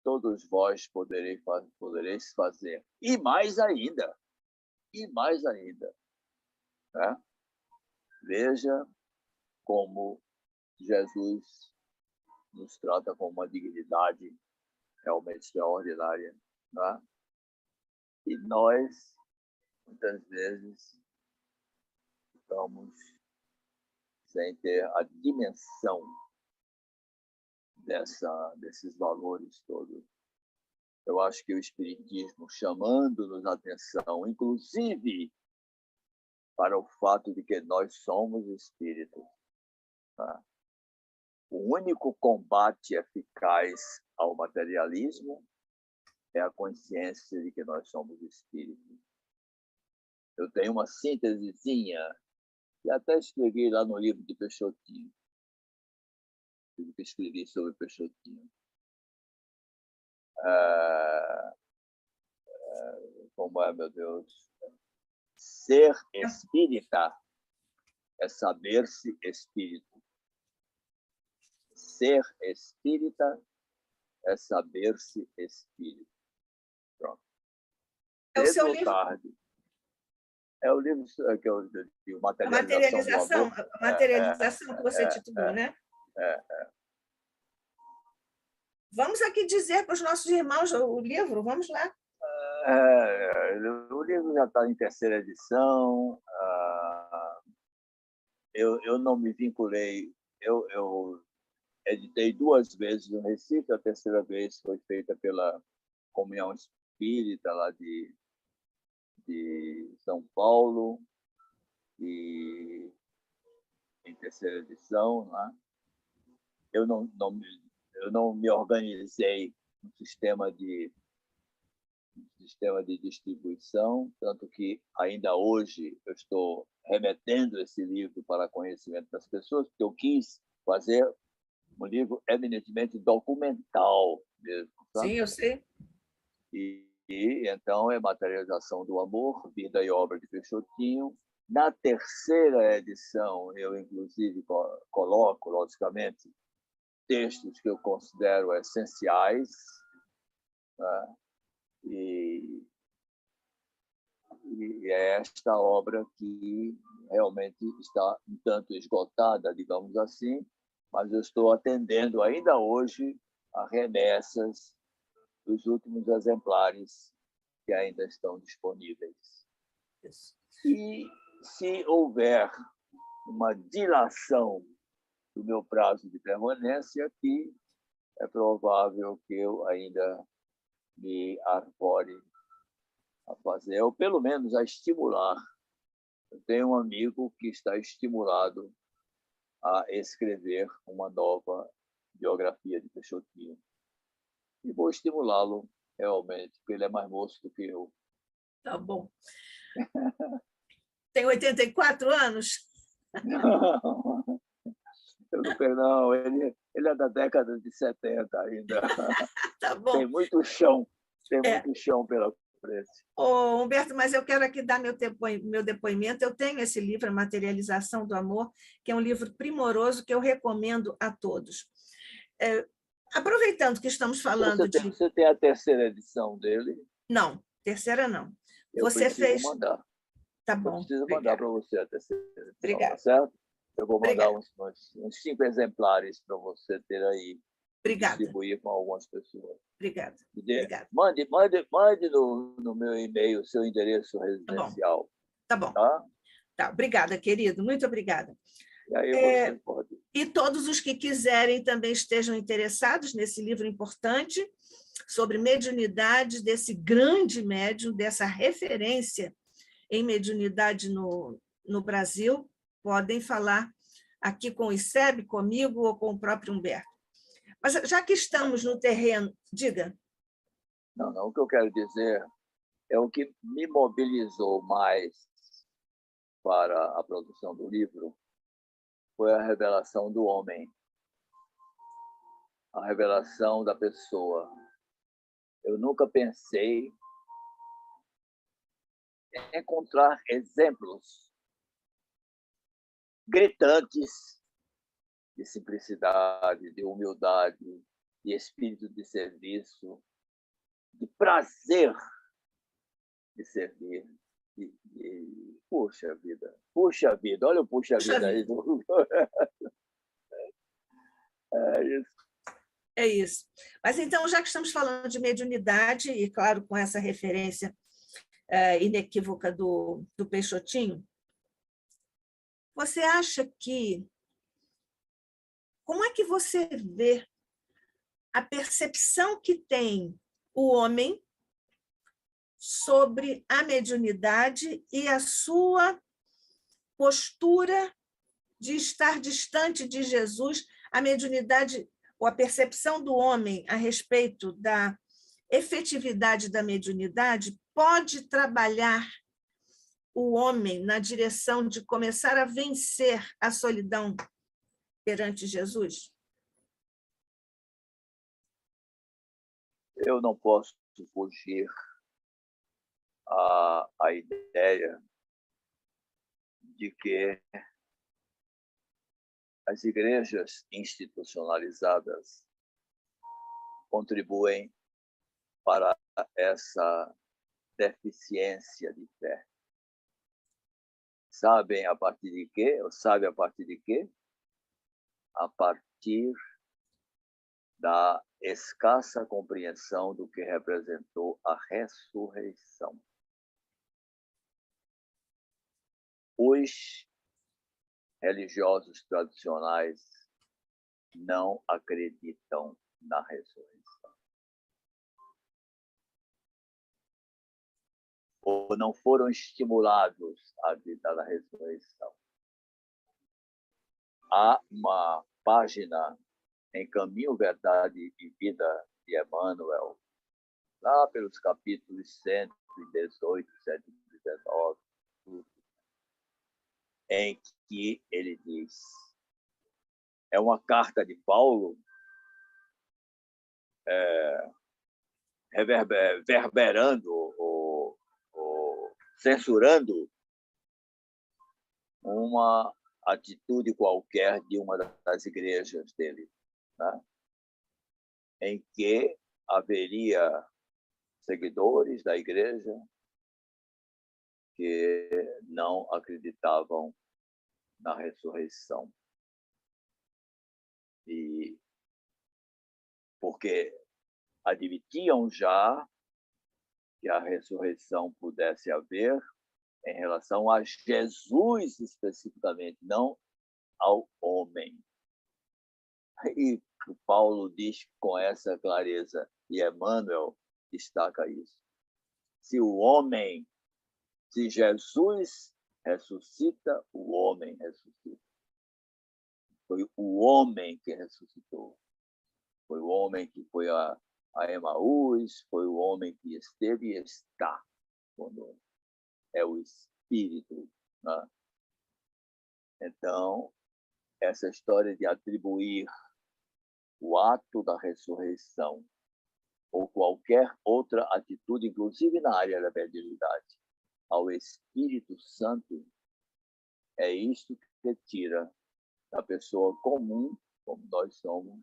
todos vós podereis fazer. E mais ainda. Né? Veja como Jesus nos trata com uma dignidade realmente extraordinária. Né? E nós, muitas vezes, estamos sem ter a dimensão desses valores todos. Eu acho que o Espiritismo, chamando-nos a atenção, inclusive para o fato de que nós somos espíritos. Tá? O único combate eficaz ao materialismo é a consciência de que nós somos espíritos. Eu tenho uma síntesezinha, que até escrevi lá no livro de Peixotinho, que escrevi sobre Peixotinho. Como é, meu Deus? Ser espírita é saber-se espírito. Ser espírita é saber-se espírito. Pronto. É o seu Cedo ou livro? tarde. É o livro que eu digo, A Materialização do Amor. a materialização que você titulou, né? Vamos aqui dizer para os nossos irmãos o livro, vamos lá. O livro já está em terceira edição. Eu não me vinculei. Eu editei 2 vezes no Recife. A terceira vez foi feita pela Comunhão Espírita lá de São Paulo, e em terceira edição. Né? Eu não me organizei no sistema de distribuição, tanto que ainda hoje eu estou remetendo esse livro para conhecimento das pessoas, porque eu quis fazer um livro eminentemente documental mesmo. Tá? Sim, eu sei. E então é Materialização do Amor, Vida e Obra de Peixotinho. Na terceira edição, eu inclusive coloco, logicamente, textos que eu considero essenciais, né? E é esta obra que realmente está um tanto esgotada, digamos assim, mas eu estou atendendo ainda hoje a remessas dos últimos exemplares que ainda estão disponíveis. E se houver uma dilação do meu prazo de permanência aqui, é provável que eu ainda me arbore a fazer, ou pelo menos a estimular. Eu tenho um amigo que está estimulado a escrever uma nova biografia de Peixotinho. E vou estimulá-lo realmente, porque ele é mais moço do que eu. Tá bom. Tem 84 anos? Não, eu não tenho, não. Ele é da década de 70 ainda. Tá bom. Tem muito chão pela frente. Humberto, mas eu quero aqui dar meu depoimento. Eu tenho esse livro, A Materialização do Amor, que é um livro primoroso que eu recomendo a todos. Aproveitando que estamos falando Você tem a terceira edição dele? Não, terceira não. Eu preciso mandar. Tá bom. Eu preciso mandar para você a terceira edição, Obrigada. Tá certo? Eu vou mandar uns 5 exemplares para você ter aí. Obrigada. Distribuir com algumas pessoas. Obrigada. Mande no meu e-mail o seu endereço residencial. Tá bom. Tá, obrigada, querido. Muito obrigada. E aí você pode. E todos os que quiserem também estejam interessados nesse livro importante sobre mediunidade, desse grande médium, dessa referência em mediunidade no Brasil, podem falar aqui com o ICEB, comigo ou com o próprio Humberto. Mas já que estamos no terreno, diga. Não, o que eu quero dizer é o que me mobilizou mais para a produção do livro foi a revelação do homem, a revelação da pessoa. Eu nunca pensei em encontrar exemplos gritantes de simplicidade, de humildade, de espírito de serviço, de prazer de servir. Puxa vida, olha o puxa vida aí. É isso. É isso. Mas então, já que estamos falando de mediunidade, e claro, com essa referência inequívoca do Peixotinho, você acha que... Como é que você vê a percepção que tem o homem sobre a mediunidade e a sua postura de estar distante de Jesus, a mediunidade ou a percepção do homem a respeito da efetividade da mediunidade pode trabalhar o homem na direção de começar a vencer a solidão perante Jesus? Eu não posso fugir à ideia de que as igrejas institucionalizadas contribuem para essa deficiência de fé. Sabem a partir de quê? Ou sabe a partir de quê? A partir da escassa compreensão do que representou a ressurreição. Os religiosos tradicionais não acreditam na ressurreição. Ou não foram estimulados a acreditar na ressurreição. Há uma página em Caminho, Verdade e Vida de Emmanuel, lá pelos capítulos 118, 119, em que ele diz, é uma carta de Paulo reverberando ou censurando uma atitude qualquer de uma das igrejas dele, né? Em que haveria seguidores da igreja que não acreditavam na ressurreição. E porque admitiam já que a ressurreição pudesse haver em relação a Jesus especificamente, não ao homem. E Paulo diz com essa clareza, e Emmanuel destaca isso. Se Jesus ressuscita, o homem ressuscita. Foi o homem que ressuscitou. Foi o homem que foi a Emaús, foi o homem que esteve e está conosco. É o Espírito, né? Então, essa história de atribuir o ato da ressurreição ou qualquer outra atitude, inclusive na área da mediunidade, ao Espírito Santo, é isso que tira da pessoa comum, como nós somos,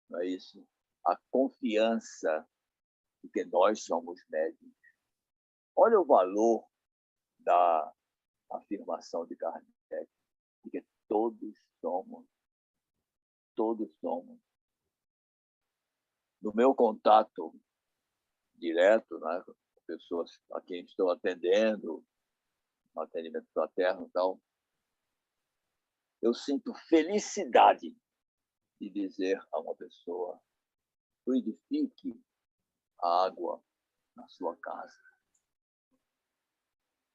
não é isso? A confiança de que nós somos médiuns. Olha o valor da afirmação de Kardec, de que todos somos. No meu contato direto, né, com pessoas a quem estou atendendo, no atendimento fraterno e tal, eu sinto felicidade de dizer a uma pessoa: fluidifique a água na sua casa.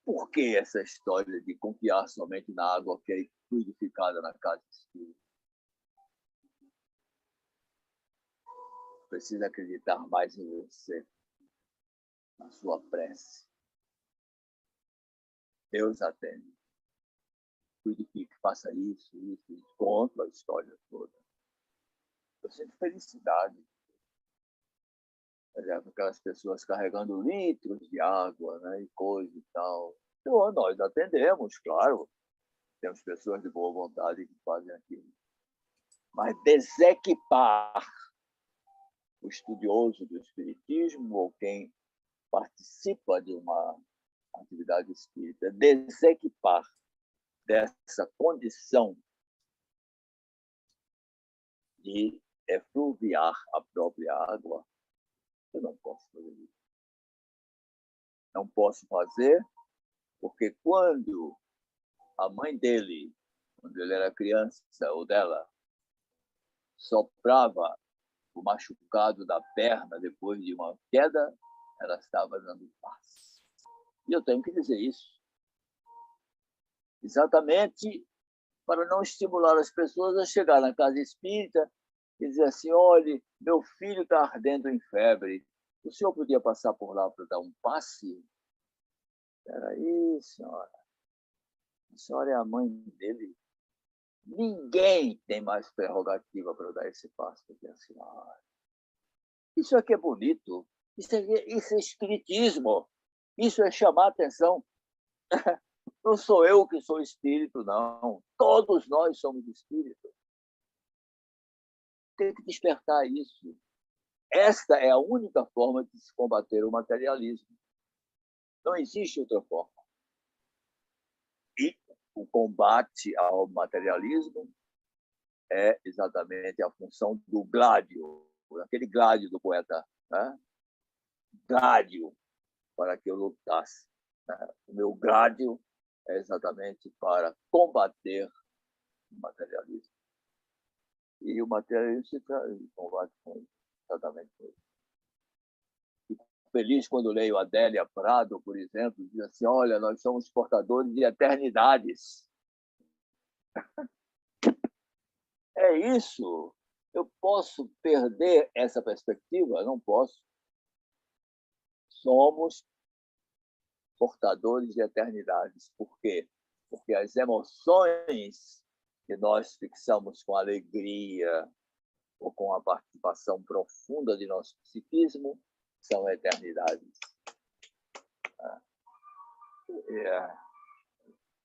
Por que essa história de confiar somente na água que é fluidificada na casa espírita? Precisa acreditar mais em você, na sua prece. Deus atende. fluidifique, faça isso, conto a história toda. Eu sinto felicidade. Por exemplo, aquelas pessoas carregando litros de água, né, e coisa e tal. Então, nós atendemos, claro. Temos pessoas de boa vontade que fazem aquilo. Mas desequipar o estudioso do espiritismo ou quem participa de uma atividade espírita, desequipar dessa condição de efluviar a própria água, eu não posso fazer isso. Não posso fazer porque quando a mãe dele, quando ele era criança, ou dela, soprava o machucado da perna depois de uma queda, ela estava dando paz. E eu tenho que dizer isso. Exatamente para não estimular as pessoas a chegar na casa espírita e dizer assim, olha, meu filho está ardendo em febre, o senhor podia passar por lá para dar um passe? Espera aí, senhora. A senhora é a mãe dele. Ninguém tem mais prerrogativa para dar esse passe do que a senhora. Isso aqui é bonito. Isso é espiritismo. Isso é chamar a atenção. Não sou eu que sou espírito, não. Todos nós somos espíritos. Tem que despertar isso. Esta é a única forma de se combater o materialismo. Não existe outra forma. E o combate ao materialismo é exatamente a função do Gládio, aquele Gládio do poeta, né? Gládio, para que eu lutasse. Né? O meu Gládio é exatamente para combater o materialismo. E o materialismo se combate com isso, exatamente com isso. Fico feliz quando leio Adélia Prado, por exemplo, diz assim, olha, nós somos portadores de eternidades. É isso. Eu posso perder essa perspectiva? Não posso. Somos portadores de eternidades. Por quê? Porque as emoções que nós fixamos com alegria ou com a participação profunda de nosso psiquismo são eternidades.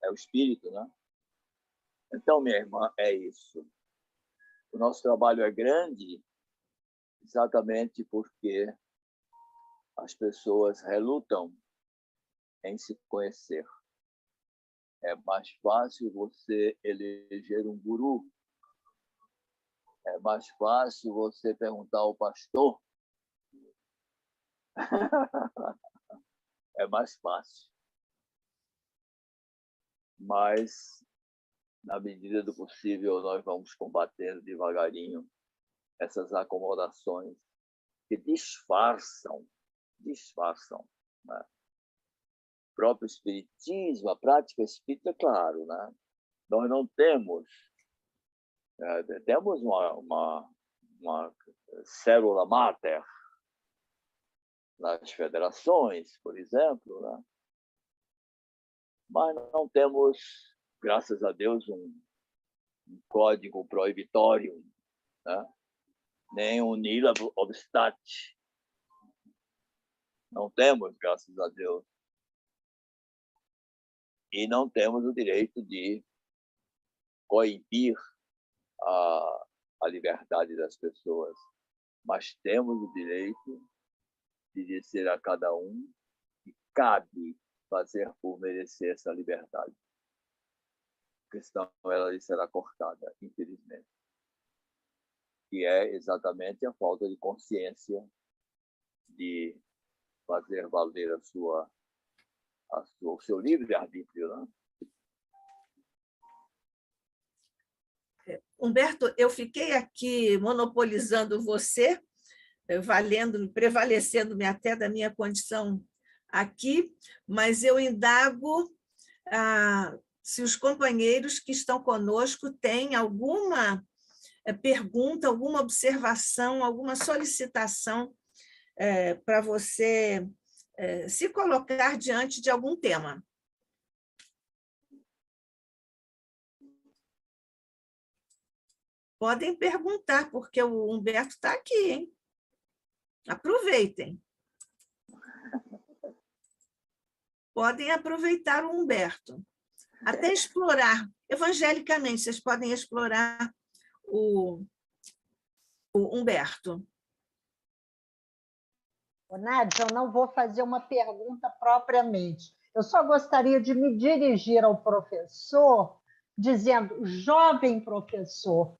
É o espírito, né? Então, minha irmã, é isso. O nosso trabalho é grande exatamente porque as pessoas relutam em se conhecer. É mais fácil você eleger um guru. É mais fácil você perguntar ao pastor. É mais fácil. Mas, na medida do possível, nós vamos combatendo devagarinho essas acomodações que disfarçam. Né? O próprio espiritismo, a prática espírita, claro, né? Nós não temos uma célula máter nas federações, por exemplo, né? Mas não temos, graças a Deus, um código proibitório, né? Nem um nihil obstat. Não temos, graças a Deus. E não temos o direito de coibir a liberdade das pessoas, mas temos o direito de dizer a cada um que cabe fazer por merecer essa liberdade. Porque senão ela lhe será cortada, infelizmente. Que é exatamente a falta de consciência de fazer valer o seu livre-arbítrio, né? Humberto, eu fiquei aqui monopolizando você, prevalecendo-me até da minha condição aqui, mas eu indago se os companheiros que estão conosco têm alguma pergunta, alguma observação, alguma solicitação para você se colocar diante de algum tema. Podem perguntar, porque o Humberto está aqui, hein? Aproveitem. Podem aproveitar o Humberto. Até explorar, evangelicamente, vocês podem explorar o Humberto. Nádia, eu não vou fazer uma pergunta propriamente. Eu só gostaria de me dirigir ao professor, dizendo, jovem professor,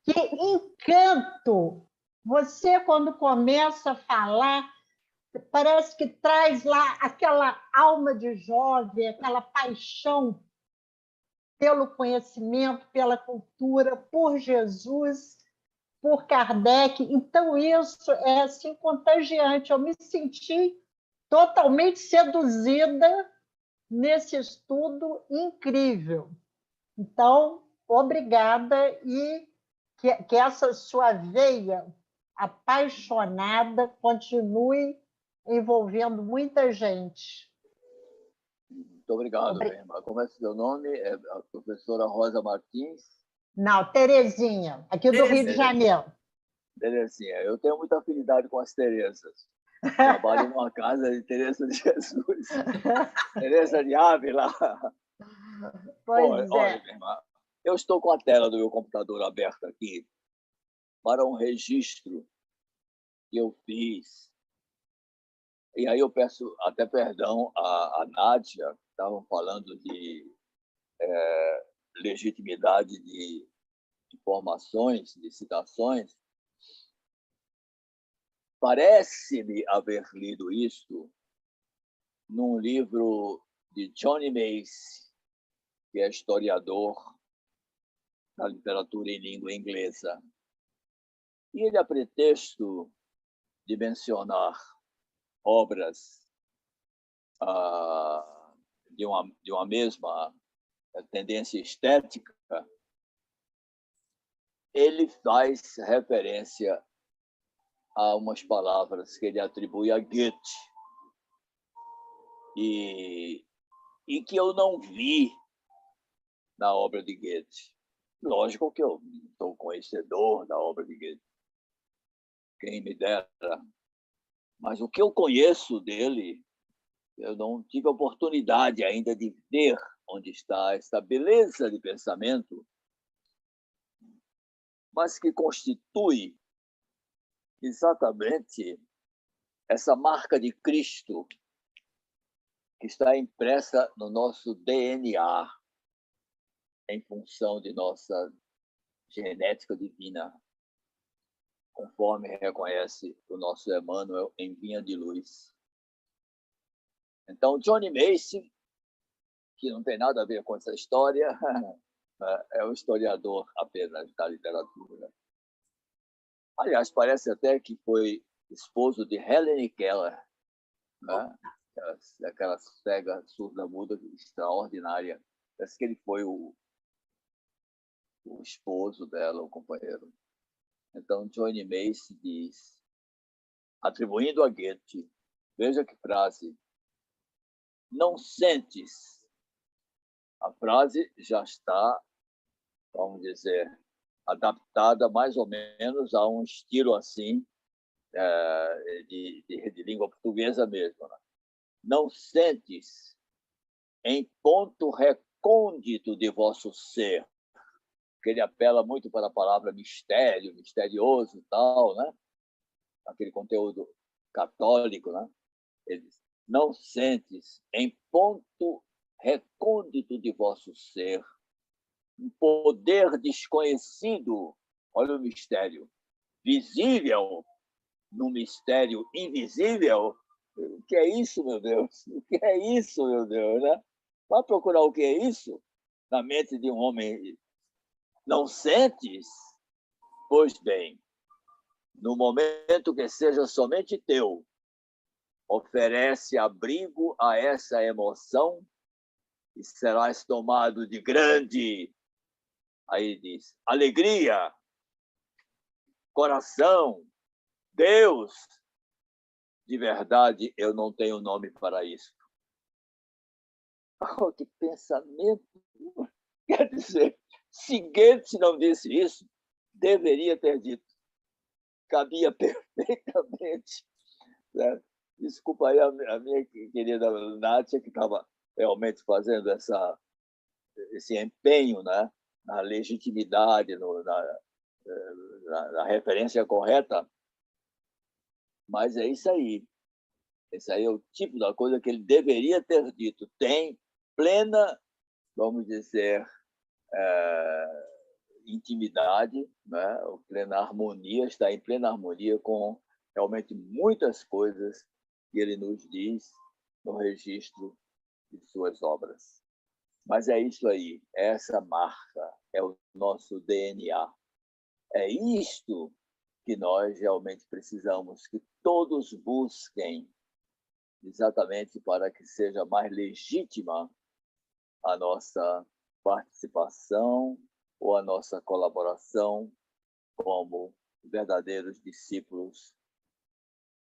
que encanto! Você, quando começa a falar, parece que traz lá aquela alma de jovem, aquela paixão pelo conhecimento, pela cultura, por Jesus, por Kardec. Então, isso é assim, contagiante. Eu me senti totalmente seduzida nesse estudo incrível. Então, obrigada e que essa sua veia apaixonada continue envolvendo muita gente. Muito obrigado, minha irmã. Como é seu nome? É a professora Rosa Martins? Não, Terezinha, aqui do Rio de Janeiro. Terezinha, eu tenho muita afinidade com as Terezas. Trabalho numa casa de Teresa de Jesus. Teresa de Ávila. Pois Olha, minha irmã, eu estou com a tela do meu computador aberta aqui para um registro que eu fiz. E aí eu peço até perdão à Nádia, que estavam falando de legitimidade de informações, de citações. Parece-me haver lido isto num livro de Johnny Mace, que é historiador da literatura em língua inglesa. E ele, a pretexto de mencionar obras de uma mesma tendência estética, ele faz referência a umas palavras que ele atribui a Goethe e que eu não vi na obra de Goethe. Lógico que eu sou conhecedor da obra de Goethe, quem me dera, mas o que eu conheço dele, eu não tive a oportunidade ainda de ver onde está essa beleza de pensamento, mas que constitui exatamente essa marca de Cristo que está impressa no nosso DNA em função de nossa genética divina, conforme reconhece o nosso Emmanuel em Vinha de Luz. Então, Johnny Mace, que não tem nada a ver com essa história, é um historiador apenas da literatura. Aliás, parece até que foi esposo de Helen Keller, né? Aquela cega surda-muda extraordinária. Parece que ele foi o esposo dela, o companheiro. Então, Johnny Mace diz, atribuindo a Goethe, veja que frase, não sentes. A frase já está, vamos dizer, adaptada mais ou menos a um estilo assim, de língua portuguesa mesmo. Né? Não sentes em ponto recôndito de vosso ser, que ele apela muito para a palavra mistério, misterioso e tal, né? Aquele conteúdo católico, né? Ele diz, não sentes em ponto recôndito de vosso ser um poder desconhecido, olha o mistério, visível no mistério invisível. O que é isso, meu Deus? O que é isso, meu Deus? Né? Vai procurar o que é isso na mente de um homem. Não sentes? Pois bem, no momento que seja somente teu, oferece abrigo a essa emoção e serás tomado de grande, aí diz, alegria, coração, Deus. De verdade, eu não tenho nome para isso. Oh, que pensamento! Quer dizer, se Goethe não disse isso, deveria ter dito. Cabia perfeitamente, né? Desculpa aí a minha querida Nátia, que estava realmente fazendo esse empenho, né, na legitimidade, na referência correta, mas é isso aí. Esse aí é o tipo da coisa que ele deveria ter dito. Tem plena, vamos dizer, intimidade, né? Plena harmonia, está em plena harmonia com realmente muitas coisas que ele nos diz no registro de suas obras. Mas é isso aí, essa marca é o nosso DNA. É isto que nós realmente precisamos que todos busquem, exatamente para que seja mais legítima a nossa participação ou a nossa colaboração como verdadeiros discípulos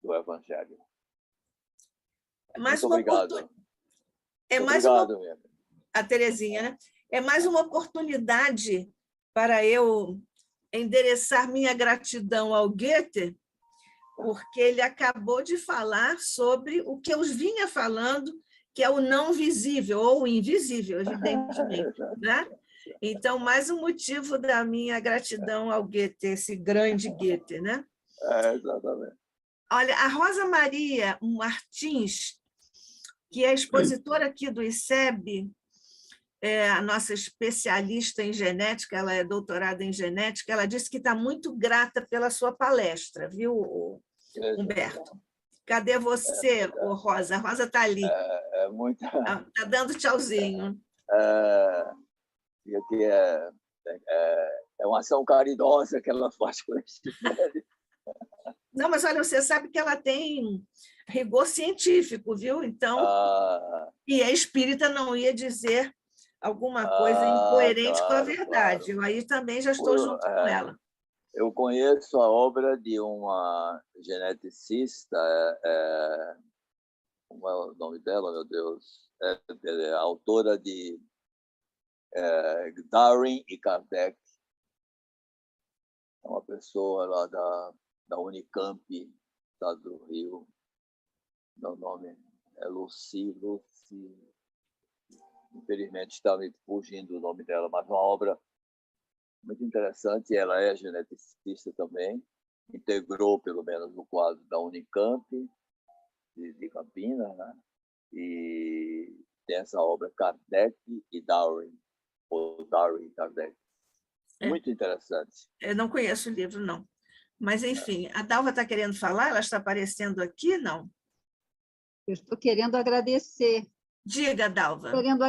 do Evangelho. Mais Muito uma obrigado. É mais obrigado, uma... A Terezinha, né? É mais uma oportunidade para eu endereçar minha gratidão ao Goethe, porque ele acabou de falar sobre o que eu vinha falando, que é o não visível, ou o invisível, evidentemente. Né? Então, mais um motivo da minha gratidão ao Goethe, esse grande Goethe. Né? Exatamente. Olha, a Rosa Maria Martins, que é expositora aqui do ICEB, é a nossa especialista em genética, ela é doutorada em genética, ela disse que está muito grata pela sua palestra, viu, Humberto? Cadê você, Rosa? A Rosa está ali. Está dando tchauzinho. Que é uma ação caridosa que ela faz com esse velho. Não, mas olha, você sabe que ela tem rigor científico, viu? Então, e a espírita não ia dizer alguma coisa incoerente com a verdade. Claro. Eu aí também já estou junto com ela. Eu conheço a obra de uma geneticista, como é o nome dela, meu Deus? É autora de Darwin e Kardec. É uma pessoa lá da Unicamp, estado do Rio. Meu nome é Lucy. Infelizmente está me fugindo o nome dela, mas uma obra muito interessante. Ela é geneticista também, integrou pelo menos no quadro da Unicamp de Campinas, né? E tem essa obra Kardec e Darwin, ou Darwin e Kardec. Muito interessante. Eu não conheço o livro, não. Mas, enfim, a Dalva está querendo falar? Ela está aparecendo aqui, não? Eu estou querendo agradecer. Diga, Dalva. Querendo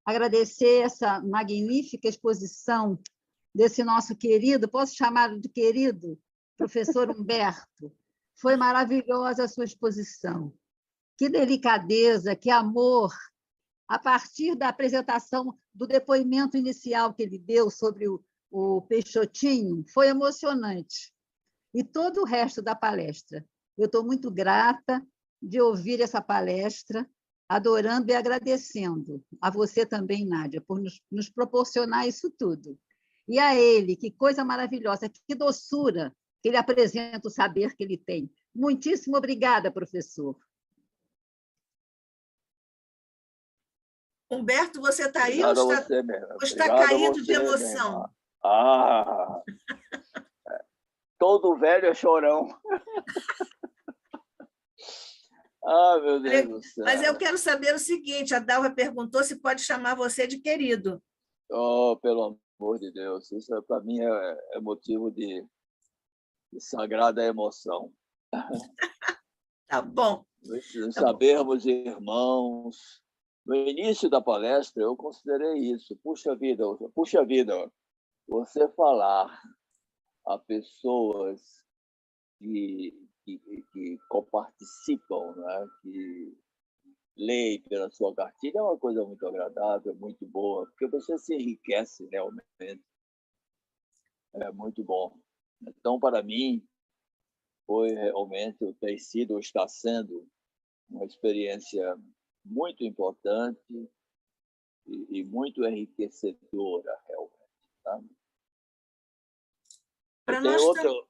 agradecer essa magnífica exposição desse nosso querido, posso chamá-lo de querido, professor Humberto. Foi maravilhosa a sua exposição. Que delicadeza, que amor. A partir da apresentação do depoimento inicial que ele deu sobre o Peixotinho, foi emocionante. E todo o resto da palestra. Eu estou muito grata de ouvir essa palestra, adorando e agradecendo a você também, Nádia, por nos proporcionar isso tudo. E a ele, que coisa maravilhosa, que doçura que ele apresenta o saber que ele tem. Muitíssimo obrigada, professor. Humberto, você está aí ou está caído de emoção? Todo velho é chorão. Meu Deus do céu. Mas eu quero saber o seguinte, a Dalva perguntou se pode chamar você de querido. Pelo amor de Deus, isso para mim é motivo de sagrada emoção. Tá bom. Sabermos, irmãos. No início da palestra, eu considerei isso. Puxa vida, você falar a pessoas que coparticipam, né? Que leem pela sua cartilha, é uma coisa muito agradável, muito boa, porque você se enriquece realmente. É muito bom. Então, para mim, foi realmente, tem sido ou está sendo uma experiência muito importante e muito enriquecedora, realmente. Tá? Para Tem nós outro.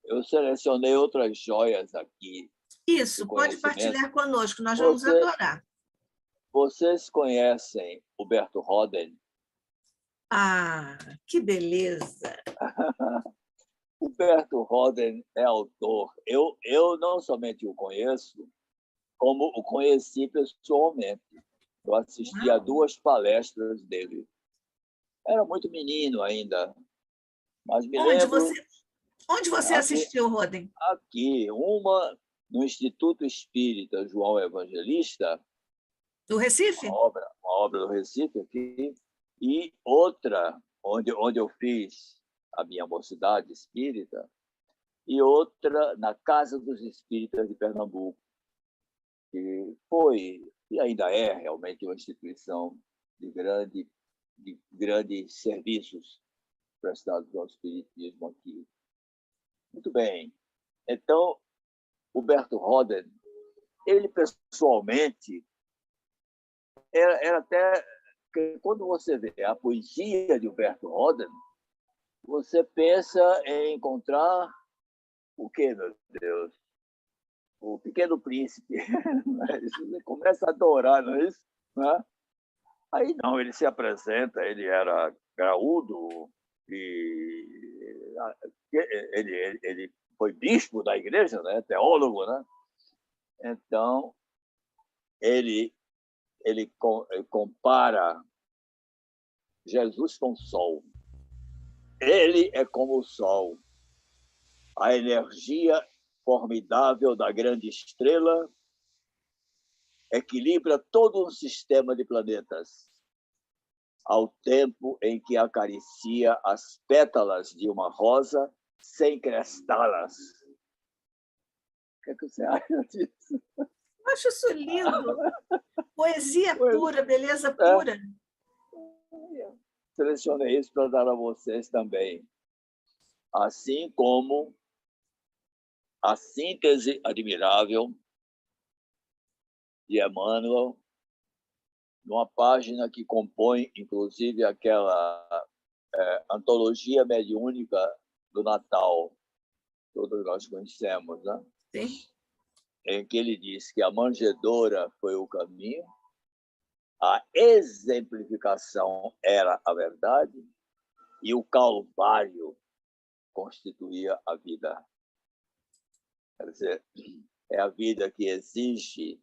Eu selecionei outras joias aqui Isso, do pode conhecimento. partilhar conosco, nós vamos adorar. Vocês conhecem o Berto Roden? Ah, que beleza! O Berto Roden é autor. Eu não somente o conheço, como o conheci pessoalmente. Eu assisti a 2 palestras dele. Era muito menino ainda, mas me lembro... Onde você assistiu, Roden? Aqui, uma no Instituto Espírita João Evangelista, Do Recife? uma obra do Recife aqui, e outra onde eu fiz a minha mocidade espírita, e outra na Casa dos Espíritas de Pernambuco, que foi e ainda é realmente uma instituição de grandes serviços prestados ao espiritismo aqui. Muito bem. Então, o Berto Roden, ele pessoalmente era até... Quando você vê a poesia de Berto Roden, você pensa em encontrar o quê, meu Deus? O Pequeno Príncipe. Você começa a adorar, não é isso? Aí não, ele se apresenta, ele era graúdo, e ele foi bispo da igreja, né? Teólogo, né? Então, ele compara Jesus com o sol. Ele é como o sol, a energia formidável da grande estrela equilibra todo um sistema de planetas, ao tempo em que acaricia as pétalas de uma rosa sem crestá-las. O que é que você acha disso? Eu acho isso lindo. Poesia pura, beleza pura. Selecionei isso para dar a vocês também. Assim como a síntese admirável de Emmanuel, numa página que compõe, inclusive, aquela antologia mediúnica do Natal, todos nós conhecemos, né? Sim. Em que ele diz que a manjedoura foi o caminho, a exemplificação era a verdade e o calvário constituía a vida. Quer dizer, é a vida que exige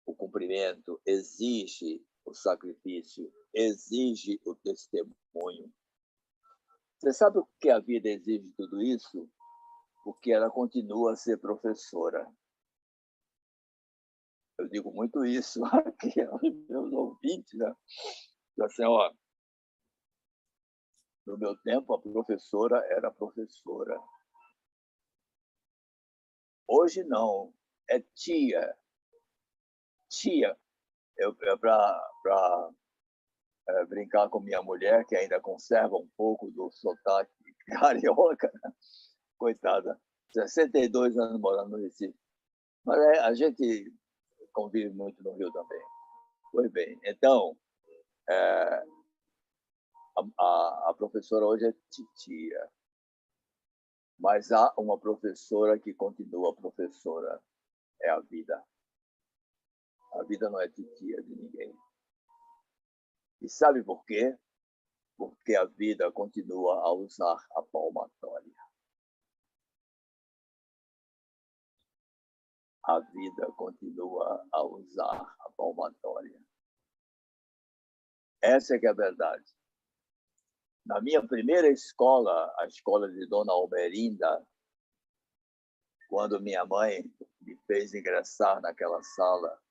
o cumprimento, exige o sacrifício, exige o testemunho. Você sabe por que a vida exige tudo isso? Porque ela continua a ser professora. Eu digo muito isso aqui aos meus ouvintes, né? Assim, ó, no meu tempo, a professora era professora. Hoje não, é tia. Tia. Para brincar com minha mulher, que ainda conserva um pouco do sotaque carioca, coitada, 62 anos morando no Recife. Mas a gente convive muito no Rio também. Pois bem, então, a professora hoje é titia, mas há uma professora que continua professora, é a vida. A vida não é titia de ninguém. E sabe por quê? Porque a vida continua a usar a palmatória. A vida continua a usar a palmatória. Essa é que é a verdade. Na minha primeira escola, a escola de Dona Almerinda, quando minha mãe me fez ingressar naquela sala,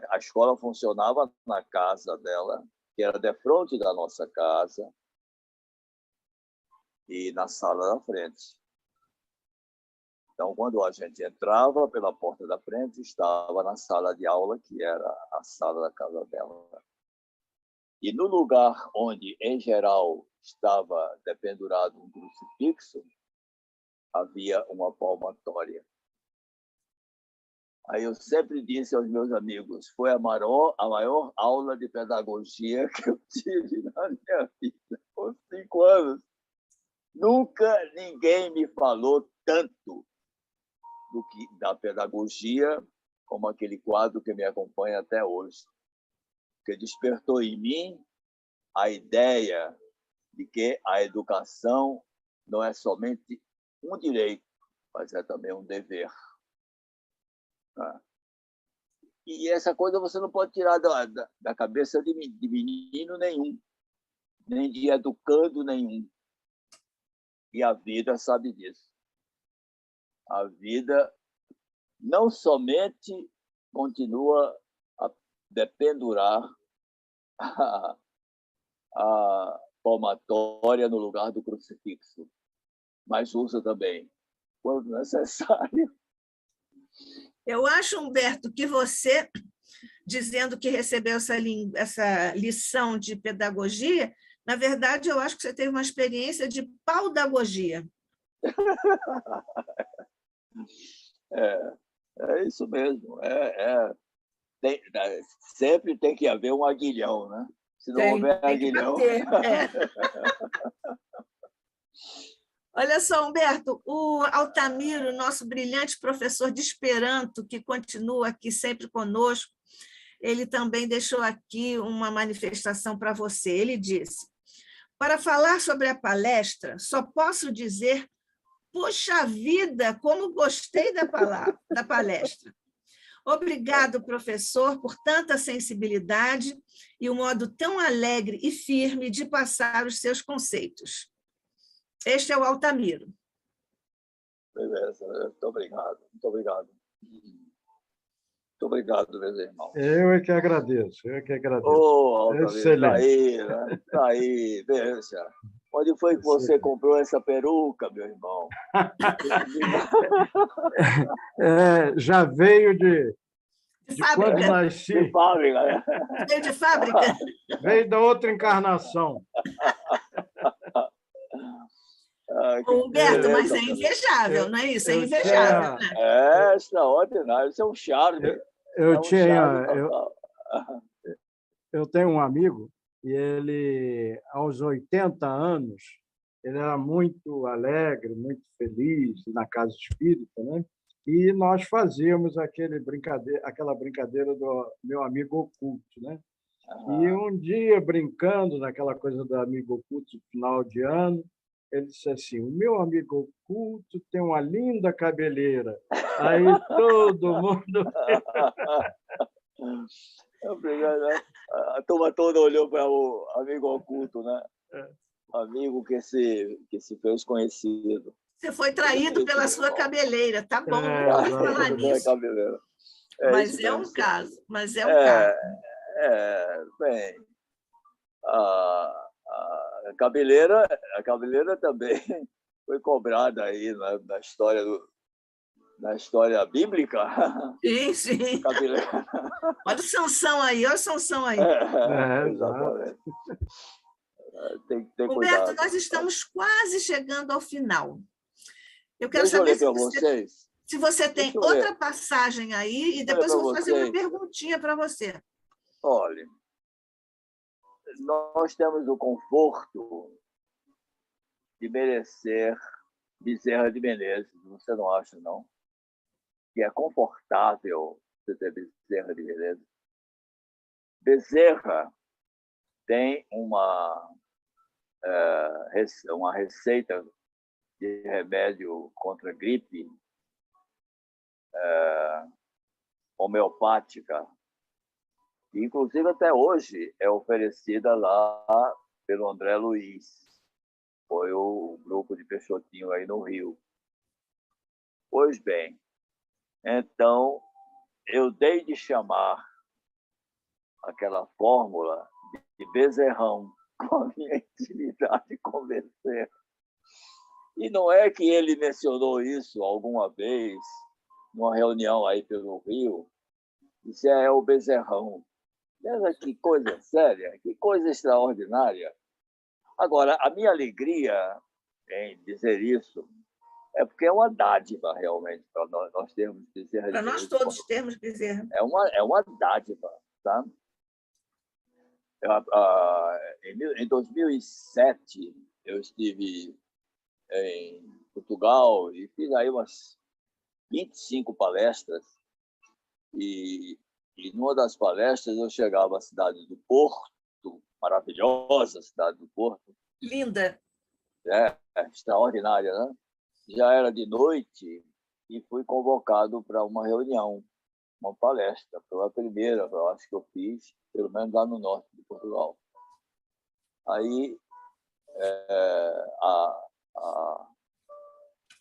a escola funcionava na casa dela, que era defronte da nossa casa, e na sala da frente. Então, quando a gente entrava pela porta da frente, estava na sala de aula, que era a sala da casa dela. E no lugar onde, em geral, estava dependurado um crucifixo, havia uma palmatória. Aí eu sempre disse aos meus amigos, foi a maior aula de pedagogia que eu tive na minha vida, por 5 anos. Nunca ninguém me falou tanto da pedagogia como aquele quadro que me acompanha até hoje, que despertou em mim a ideia de que a educação não é somente um direito, mas é também um dever. E essa coisa você não pode tirar da cabeça de menino nenhum, nem de educando nenhum. E a vida sabe disso. A vida não somente continua a dependurar a palmatória no lugar do crucifixo, mas usa também, quando necessário. Eu acho, Humberto, que você, dizendo que recebeu essa lição de pedagogia, na verdade, eu acho que você teve uma experiência de paudagogia. É isso mesmo. Sempre tem que haver um aguilhão, né? Se não houver aguilhão... Olha só, Humberto, o Altamiro, nosso brilhante professor de Esperanto, que continua aqui sempre conosco, ele também deixou aqui uma manifestação para você. Ele disse: para falar sobre a palestra, só posso dizer, puxa vida, como gostei da palestra. Obrigado, professor, por tanta sensibilidade e um modo tão alegre e firme de passar os seus conceitos. Este é o Altamiro. Beleza, muito obrigado, muito obrigado. Muito obrigado, meus irmãos. Eu é que agradeço, eu é que agradeço. Altamiro, excelente. Tá aí, né? Tá aí, veja. Onde foi que você comprou essa peruca, meu irmão? Já veio de quando nasci. De fábrica, né? Veio de fábrica? Veio da outra encarnação. Humberto, mas é invejável, não é isso? É invejável, né? É extraordinário, isso é um charme. Eu tenho um amigo e ele, aos 80 anos, ele era muito alegre, muito feliz na casa espírita, né? E nós fazíamos aquela brincadeira do meu amigo oculto, né? E um dia, brincando naquela coisa do amigo oculto, final de ano, ele disse assim: o meu amigo oculto tem uma linda cabeleira. Aí todo mundo... A turma toda olhou para o amigo oculto, né? Amigo que se fez conhecido. Você foi traído pela sua cabeleira, tá bom, não vou falar nisso. Mas é um caso, caso. Bem, a cabeleira também foi cobrada aí na história bíblica. Sim. Olha o Sansão aí, olha o Sansão aí. Exatamente. Tem que ter Humberto, cuidado. nós estamos quase chegando ao final. Eu quero Deixa saber eu ler se você tem outra passagem aí, e depois eu vou fazer uma perguntinha para você. Olha, nós temos o conforto de merecer Bezerra de Menezes, você não acha, não? Que é confortável você ter Bezerra de Menezes. Bezerra tem uma receita de remédio contra gripe homeopática, que inclusive até hoje é oferecida lá pelo André Luiz, foi o grupo de Peixotinho aí no Rio. Pois bem, então eu dei de chamar aquela fórmula de Bezerrão, com a minha intimidade de convencer. E não é que ele mencionou isso alguma vez, numa reunião aí pelo Rio, disse: é o Bezerrão. Veja que coisa séria, que coisa extraordinária. Agora, a minha alegria em dizer isso É porque é uma dádiva, realmente, para nós termos Bezerra de Para nós Menezes. todos termos Bezerra. É uma dádiva, tá? Em 2007, eu estive em Portugal e fiz aí umas 25 palestras. E numa das palestras eu chegava à cidade do Porto, maravilhosa cidade do Porto. Linda. Extraordinária, né? Já era de noite e fui convocado para uma reunião, uma palestra. Foi a primeira, eu acho que eu fiz, pelo menos lá no norte de Portugal. Aí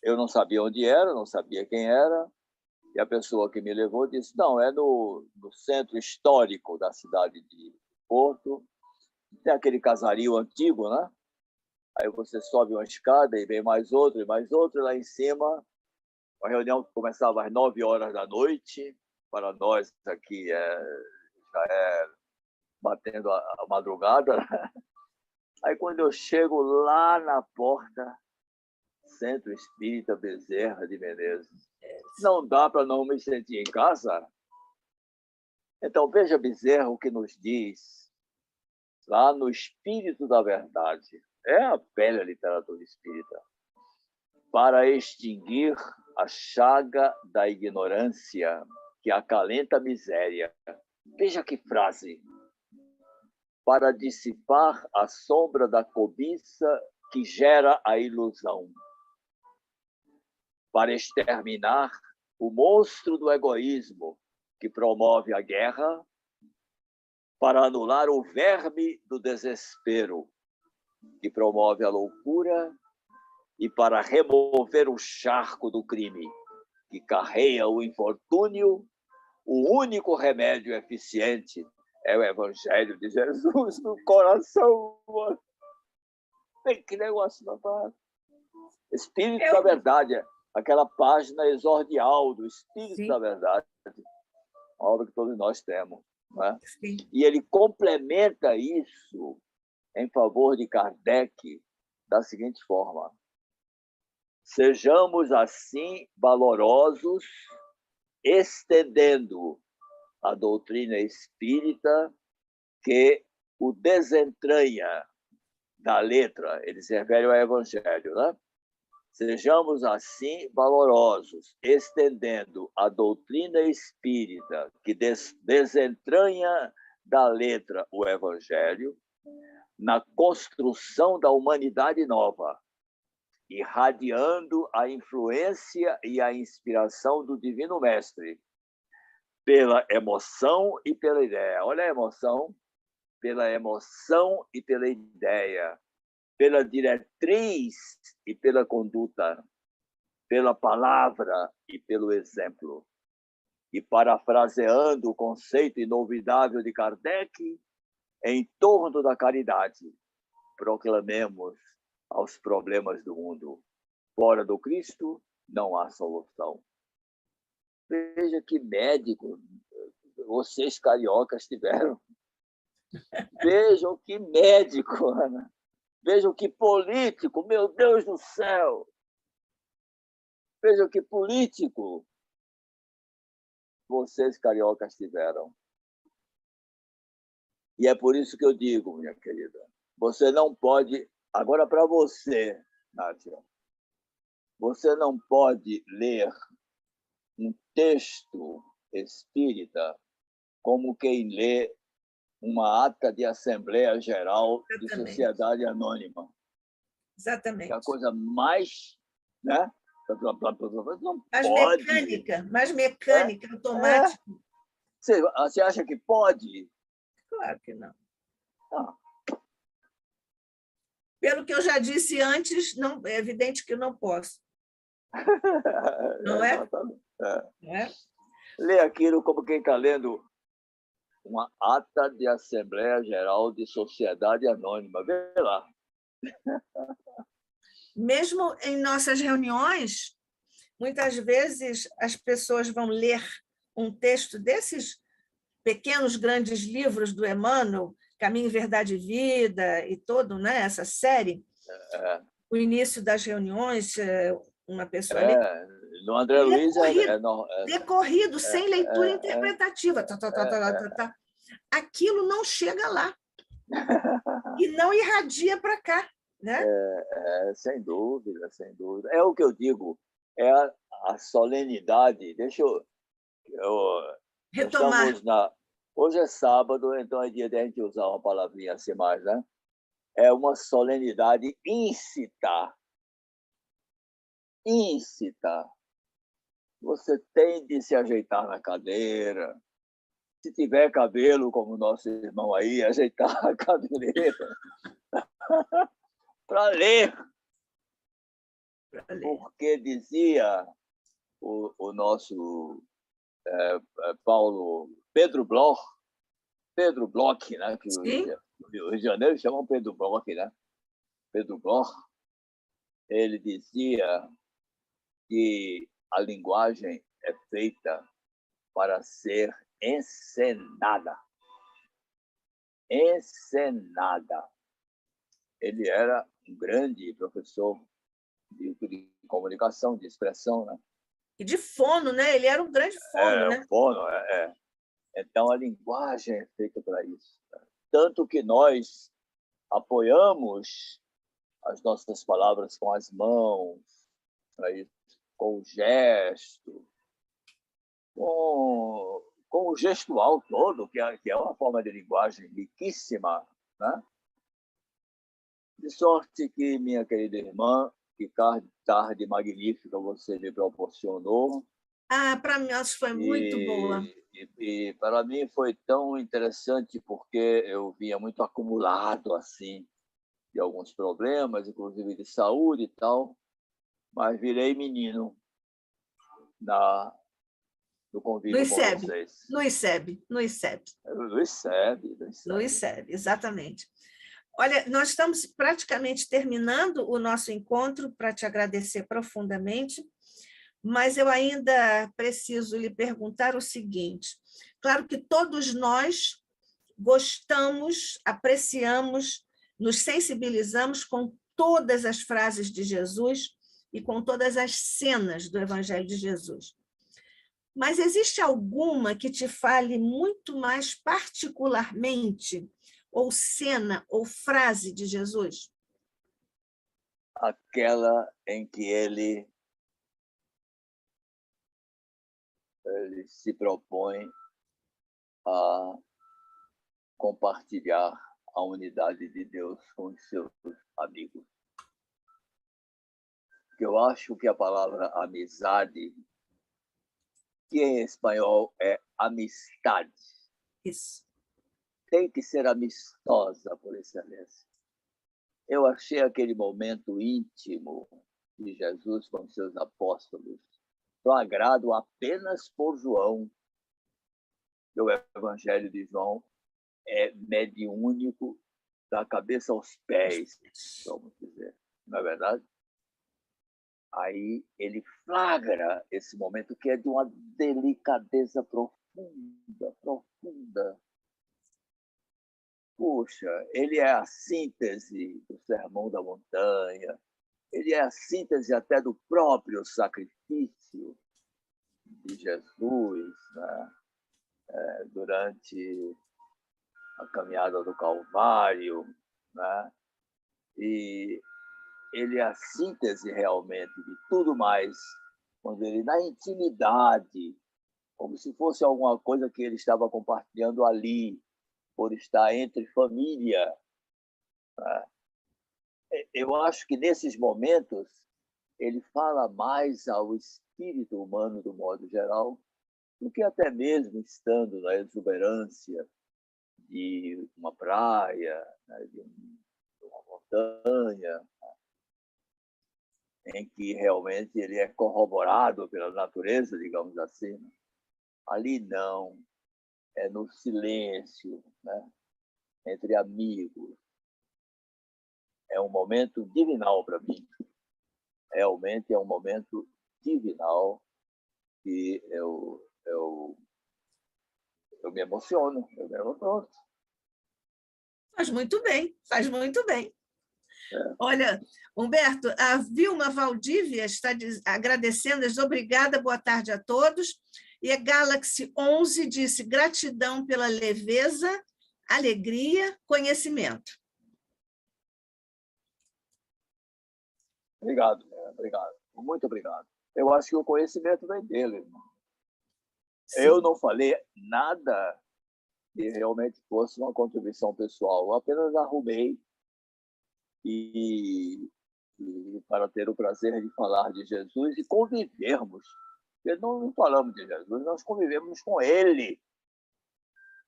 eu não sabia onde era, não sabia quem era, e a pessoa que me levou disse, não, é no centro histórico da cidade de Porto, tem aquele casario antigo, né? Aí você sobe uma escada e vem mais outra, e lá em cima. A reunião começava às 9 horas da noite, para nós aqui já é batendo a madrugada. Aí quando eu chego lá na porta, Centro Espírita Bezerra de Menezes, não dá para não me sentir em casa. Então veja Bezerra o que nos diz lá no Espírito da Verdade. É a velha literatura espírita. Para extinguir a chaga da ignorância que acalenta a miséria. Veja que frase. Para dissipar a sombra da cobiça que gera a ilusão. Para exterminar o monstro do egoísmo que promove a guerra. Para anular o verme do desespero que promove a loucura. E para remover o charco do crime que carrega o infortúnio, o único remédio eficiente é o Evangelho de Jesus no coração. Mano. Que negócio, rapaz. Espírito da Verdade, aquela página exordial do Espírito Sim. da Verdade, uma obra que todos nós temos. Né? Sim. E ele complementa isso em favor de Kardec da seguinte forma. Sejamos, assim, valorosos, estendendo a doutrina espírita que o desentranha da letra. Ele se refere ao Evangelho, né? Sejamos, assim, valorosos, estendendo a doutrina espírita que desentranha da letra o Evangelho na construção da humanidade nova, irradiando a influência e a inspiração do Divino Mestre, pela emoção e pela ideia. Olha a emoção, pela emoção e pela ideia, pela diretriz e pela conduta, pela palavra e pelo exemplo. E parafraseando o conceito inovidável de Kardec, em torno da caridade, proclamemos aos problemas do mundo. Fora do Cristo, não há solução. Veja que médico vocês cariocas tiveram. Vejam que médico, Ana. Vejam que político, meu Deus do céu. Vejam que político vocês cariocas tiveram. E é por isso que eu digo, minha querida, você não pode... Agora, para você, Nátia, você não pode ler um texto espírita como quem lê uma ata de Assembleia Geral de Sociedade Anônima. Exatamente. Que é a coisa mais... Né? Não mais pode. Mais mecânica, automática. Você acha que pode? Claro que não. Ah. Pelo que eu já disse antes, não, é evidente que eu não posso. Não é? Não é? Lê aquilo como quem está lendo uma ata de Assembleia Geral de Sociedade Anônima. Vê lá. Mesmo em nossas reuniões, muitas vezes as pessoas vão ler um texto desses pequenos, grandes livros do Emmanuel, Caminho, Verdade e Vida, e todo, né, essa série. O início das reuniões, uma pessoa No André Luiz decorrido, sem leitura interpretativa. Aquilo não chega lá e não irradia para cá, né? Sem dúvida, sem dúvida. É o que eu digo, é a solenidade. Deixa eu Retomar. Hoje é sábado, então é dia de a gente usar uma palavrinha assim mais, né? É uma solenidade íncita. Íncita. Você tem de se ajeitar na cadeira. Se tiver cabelo, como o nosso irmão aí, ajeitar a cabeleira para ler. Porque dizia o nosso Pedro Bloch, né? Que o Rio de Janeiro chamam Pedro Bloch, né? Pedro Bloch, ele dizia que a linguagem é feita para ser encenada. Encenada. Ele era um grande professor de comunicação, de expressão, né? E de fono, né? Ele era um grande fono, né? Fono, Então, a linguagem é feita para isso. Tanto que nós apoiamos as nossas palavras com as mãos, com o gesto, com o gestual todo, que é uma forma de linguagem riquíssima, né? De sorte que, minha querida irmã, que tarde magnífica você me proporcionou. Para mim, acho que foi muito boa. E para mim foi tão interessante porque eu vinha muito acumulado assim de alguns problemas, inclusive de saúde e tal, mas virei menino no convívio com vocês. No ICEB. No ICEB, exatamente. Olha, nós estamos praticamente terminando o nosso encontro para te agradecer profundamente, mas eu ainda preciso lhe perguntar o seguinte. Claro que todos nós gostamos, apreciamos, nos sensibilizamos com todas as frases de Jesus e com todas as cenas do Evangelho de Jesus. Mas existe alguma que te fale muito mais particularmente, ou cena, ou frase de Jesus? Aquela em que ele se propõe a compartilhar a unidade de Deus com os seus amigos. Eu acho que a palavra amizade, que em espanhol é amistade, Isso. tem que ser amistosa por excelência. Eu achei aquele momento íntimo de Jesus com seus apóstolos flagrado apenas por João. O Evangelho de João é mediúnico da cabeça aos pés, vamos dizer, não é verdade? Aí ele flagra esse momento que é de uma delicadeza profunda, profunda. Puxa, ele é a síntese do Sermão da Montanha, ele é a síntese até do próprio sacrifício de Jesus, né? Durante a caminhada do Calvário, né? E ele é a síntese realmente de tudo mais, quando ele, na intimidade, como se fosse alguma coisa que ele estava compartilhando ali, por estar entre família. Né? Eu acho que nesses momentos ele fala mais ao espírito humano, do modo geral, do que até mesmo estando na exuberância de uma praia, né, de uma montanha, em que realmente ele é corroborado pela natureza, digamos assim. Ali não, é no silêncio, né, entre amigos. É um momento divinal para mim. Realmente é um momento divinal que eu me emociono. Faz muito bem, faz muito bem. Olha, Humberto, a Vilma Valdívia está agradecendo, diz, obrigada, boa tarde a todos. E a Galaxy 11 disse, gratidão pela leveza, alegria, conhecimento. Obrigado, obrigado. Muito obrigado. Eu acho que o conhecimento vem dele, irmão. Eu não falei nada que realmente fosse uma contribuição pessoal. Eu apenas arrumei e para ter o prazer de falar de Jesus e convivermos. Porque não falamos de Jesus, nós convivemos com Ele.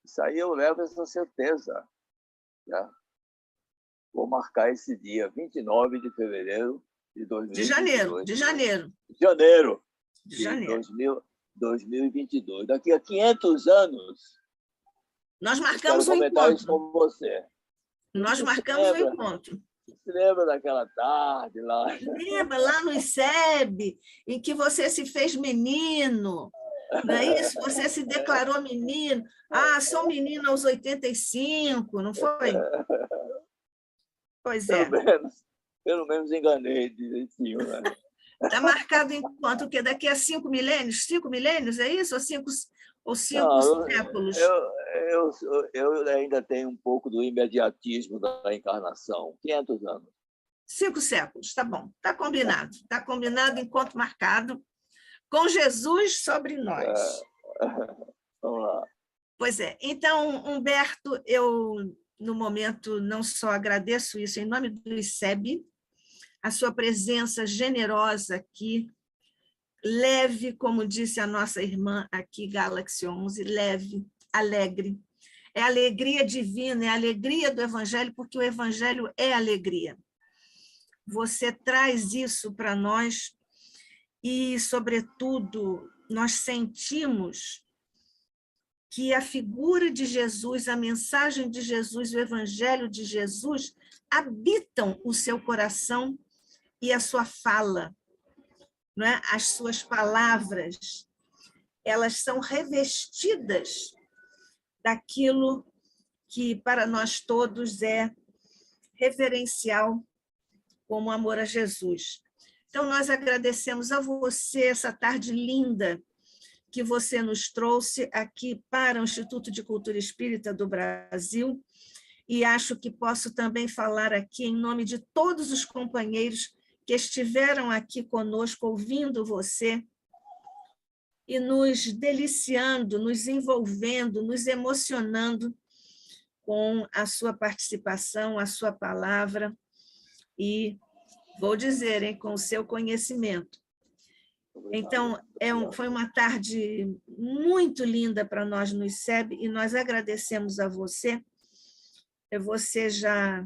Isso aí eu levo essa certeza. Né? Vou marcar esse dia, 29 de fevereiro de 2022. De janeiro. De 2022. Daqui a 500 anos, nós marcamos um comentar isso encontro. com você. Nós marcamos um encontro. Você lembra daquela tarde lá? Lembra, lá no ICEB, em que você se fez menino, não é isso? Você se declarou menino. Ah, sou menino aos 85, não foi? Pois é. Pelo menos enganei direitinho, né? Está marcado enquanto o quê? Daqui a 5 milênios? 5 milênios, é isso? Ou cinco séculos? Eu ainda tenho um pouco do imediatismo da encarnação. 500 anos. 5 séculos, tá bom. Está combinado. Está combinado, encontro marcado, com Jesus sobre nós. Vamos lá. Pois é. Então, Humberto, eu, no momento, não só agradeço isso em nome do ICEB, a sua presença generosa aqui, leve, como disse a nossa irmã aqui, Galaxy 11, leve, alegre. É alegria divina, é alegria do Evangelho, porque o Evangelho é alegria. Você traz isso para nós e, sobretudo, nós sentimos que a figura de Jesus, a mensagem de Jesus, o Evangelho de Jesus habitam o seu coração e a sua fala, não é? As suas palavras, elas são revestidas daquilo que para nós todos é reverencial como amor a Jesus. Então, nós agradecemos a você essa tarde linda que você nos trouxe aqui para o Instituto de Cultura Espírita do Brasil, e acho que posso também falar aqui em nome de todos os companheiros que estiveram aqui conosco, ouvindo você, e nos deliciando, nos envolvendo, nos emocionando com a sua participação, a sua palavra, e vou dizer, hein, com o seu conhecimento. Então, foi uma tarde muito linda para nós no ICEB, e nós agradecemos a você. Você já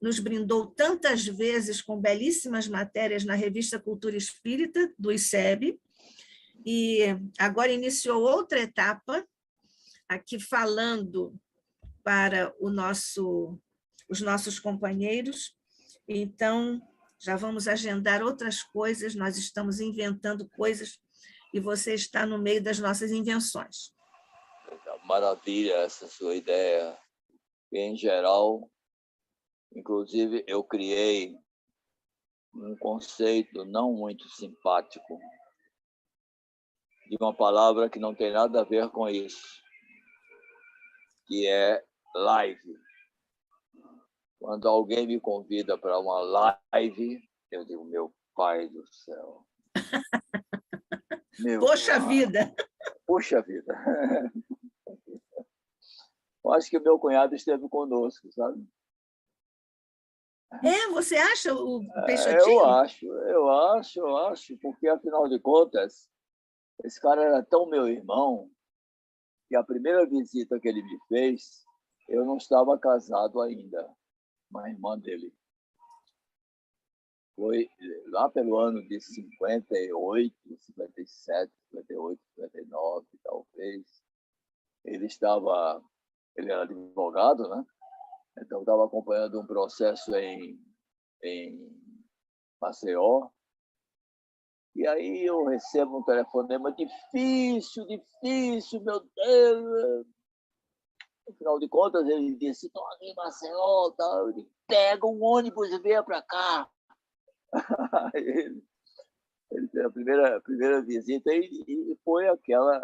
nos brindou tantas vezes com belíssimas matérias na revista Cultura Espírita, do ICEB, e agora iniciou outra etapa, aqui falando para os nossos companheiros. Então, já vamos agendar outras coisas, nós estamos inventando coisas e você está no meio das nossas invenções. Maravilha essa sua ideia. Em geral, inclusive, eu criei um conceito não muito simpático de uma palavra que não tem nada a ver com isso, que é live. Quando alguém me convida para uma live, eu digo, meu pai do céu. Poxa vida! Puxa vida! Eu acho que o meu cunhado esteve conosco, sabe? Você acha o Peixotinho? Eu acho, porque, afinal de contas, esse cara era tão meu irmão que a primeira visita que ele me fez, eu não estava casado ainda, uma irmã dele. Foi lá pelo ano de 58, 57, 58, 59, talvez. Ele era advogado, né? Então, estava acompanhando um processo em Maceió. E aí eu recebo um telefonema difícil, meu Deus. No final de contas, ele disse, estou aqui em Maceió, tá? Ele pega um ônibus e venha para cá. ele fez a primeira visita e foi aquela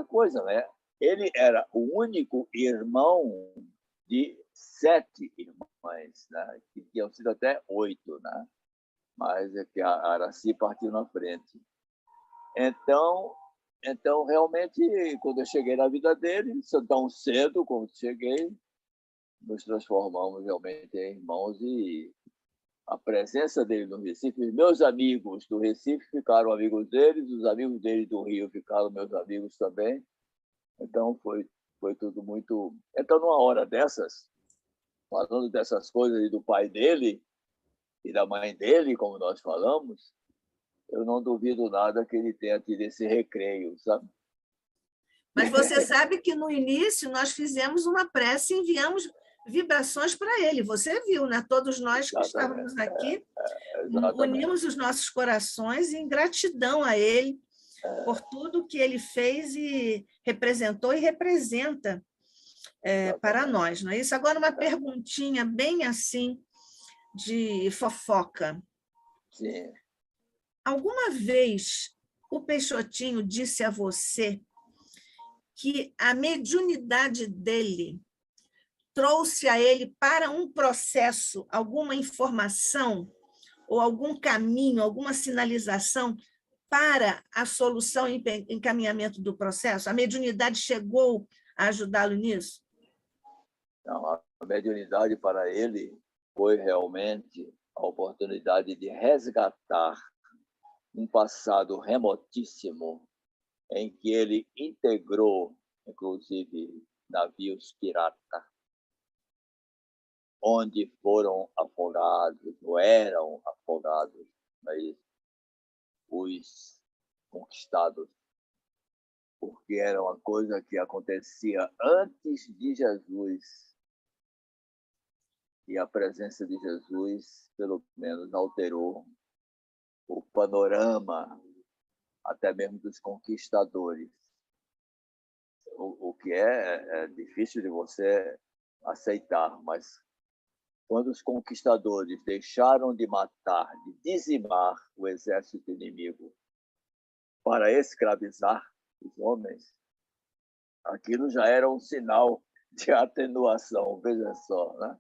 coisa, né? Ele era o único irmão de 7 irmãs, né? Que tinham sido até 8, né? Mas é que a Aracy partiu na frente. Então, realmente, quando eu cheguei na vida dele, tão cedo como cheguei, nos transformamos realmente em irmãos e a presença dele no Recife, os meus amigos do Recife ficaram amigos deles, os amigos dele do Rio ficaram meus amigos também. Então, foi tudo muito... Então, numa hora dessas, falando dessas coisas e do pai dele e da mãe dele, como nós falamos, eu não duvido nada que ele tenha tido esse recreio, sabe? Mas você sabe que no início nós fizemos uma prece e enviamos vibrações para ele. Você viu, né? Todos nós que estávamos aqui unimos os nossos corações em gratidão a ele por tudo que ele fez e representou e representa para nós, não é isso? Agora, uma perguntinha bem assim de fofoca. Sim. Alguma vez o Peixotinho disse a você que a mediunidade dele trouxe a ele para um processo alguma informação ou algum caminho, alguma sinalização para a solução e encaminhamento do processo? A mediunidade chegou a ajudá-lo nisso? Não, a mediunidade para ele foi realmente a oportunidade de resgatar um passado remotíssimo em que ele integrou, inclusive, navios pirata, onde foram afogados, ou eram afogados, mas os conquistados, porque era uma coisa que acontecia antes de Jesus. E a presença de Jesus, pelo menos, alterou o panorama, até mesmo dos conquistadores. O que é difícil de você aceitar, mas quando os conquistadores deixaram de matar, de dizimar o exército inimigo para escravizar os homens, aquilo já era um sinal de atenuação, veja só, né?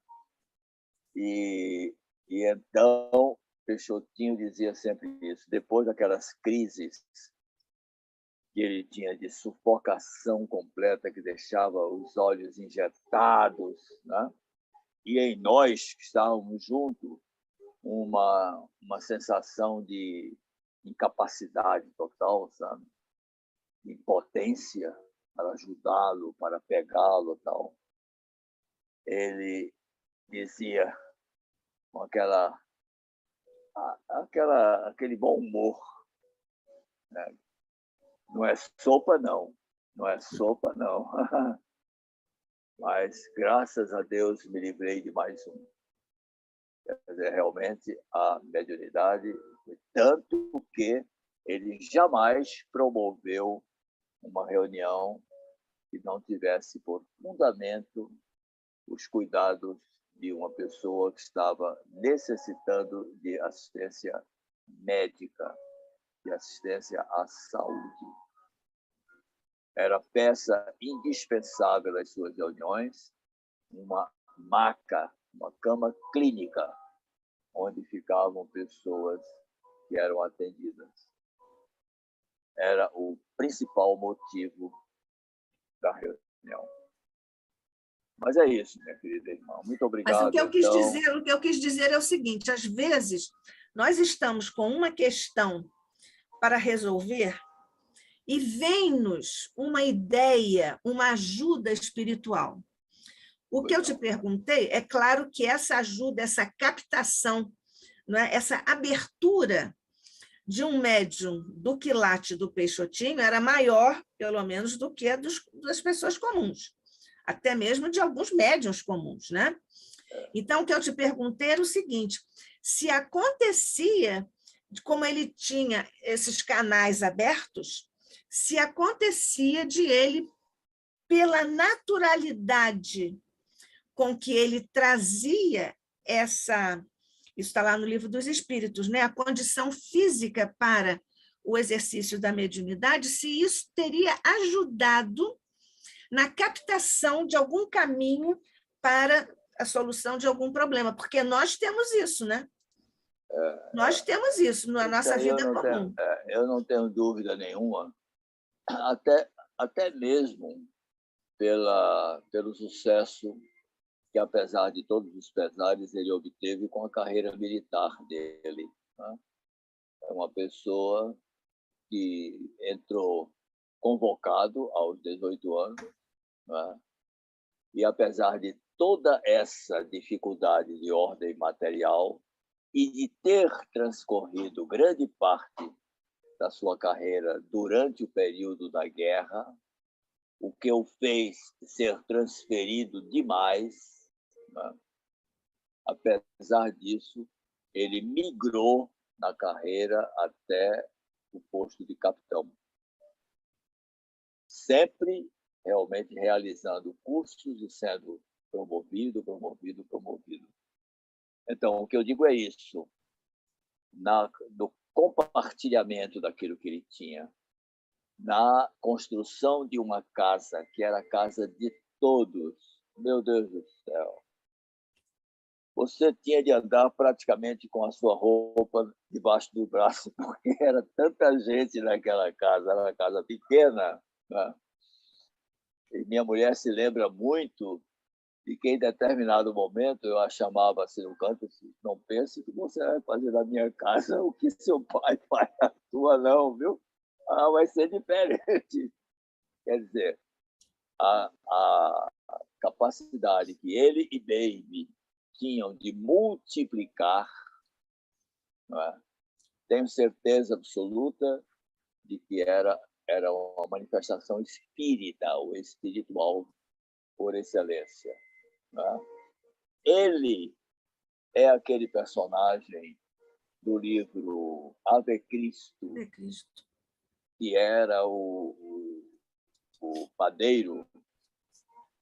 E então, Peixotinho dizia sempre isso, depois daquelas crises que ele tinha de sufocação completa, que deixava os olhos injetados, né? E em nós que estávamos juntos, uma sensação de incapacidade total, sabe? De impotência para ajudá-lo, para pegá-lo, tal. Ele dizia com aquele bom humor, né? Não é sopa, não. Não é sopa, não. Mas, graças a Deus, me livrei de mais um. Quer dizer, realmente, a mediunidade foi tanto que ele jamais promoveu uma reunião que não tivesse por fundamento os cuidados de uma pessoa que estava necessitando de assistência médica, de assistência à saúde. Era peça indispensável às suas reuniões, uma maca, uma cama clínica, onde ficavam pessoas que eram atendidas. Era o principal motivo da reunião. Mas é isso, minha querida irmã. Muito obrigado. Mas o que eu quis dizer é o seguinte, às vezes nós estamos com uma questão para resolver e vem-nos uma ideia, uma ajuda espiritual. O que eu te perguntei, é claro que essa ajuda, essa captação, não é? Essa abertura de um médium do quilate do Peixotinho era maior, pelo menos, do que a das pessoas comuns, até mesmo de alguns médiuns comuns, né? Então, o que eu te perguntei era o seguinte, se acontecia, como ele tinha esses canais abertos, se acontecia de ele pela naturalidade com que ele trazia essa, isso está lá no Livro dos Espíritos, né? A condição física para o exercício da mediunidade, se isso teria ajudado na captação de algum caminho para a solução de algum problema, porque nós temos isso, né? Nós temos isso na nossa vida comum. Eu não tenho dúvida nenhuma, até mesmo pelo sucesso que, apesar de todos os pesares, ele obteve com a carreira militar dele, né? É uma pessoa que entrou convocado aos 18 anos, né? E, apesar de toda essa dificuldade de ordem material e de ter transcorrido grande parte da sua carreira durante o período da guerra, o que o fez ser transferido demais, né? Apesar disso, ele migrou na carreira até o posto de capitão, sempre realmente realizando cursos e sendo promovido. Então, o que eu digo é isso, no compartilhamento daquilo que ele tinha, na construção de uma casa que era a casa de todos. Meu Deus do céu! Você tinha de andar praticamente com a sua roupa debaixo do braço, porque era tanta gente naquela casa, era uma casa pequena, né? E minha mulher se lembra muito de que, em determinado momento, eu a chamava assim no canto, assim, não pense que você vai fazer na minha casa o que seu pai faz na sua, não, viu? Vai ser diferente. Quer dizer, a capacidade que ele e Baby tinham de multiplicar, não é? Tenho certeza absoluta de que era uma manifestação espírita ou espiritual por excelência, não é? Ele é aquele personagem do livro Ave Cristo, que era o padeiro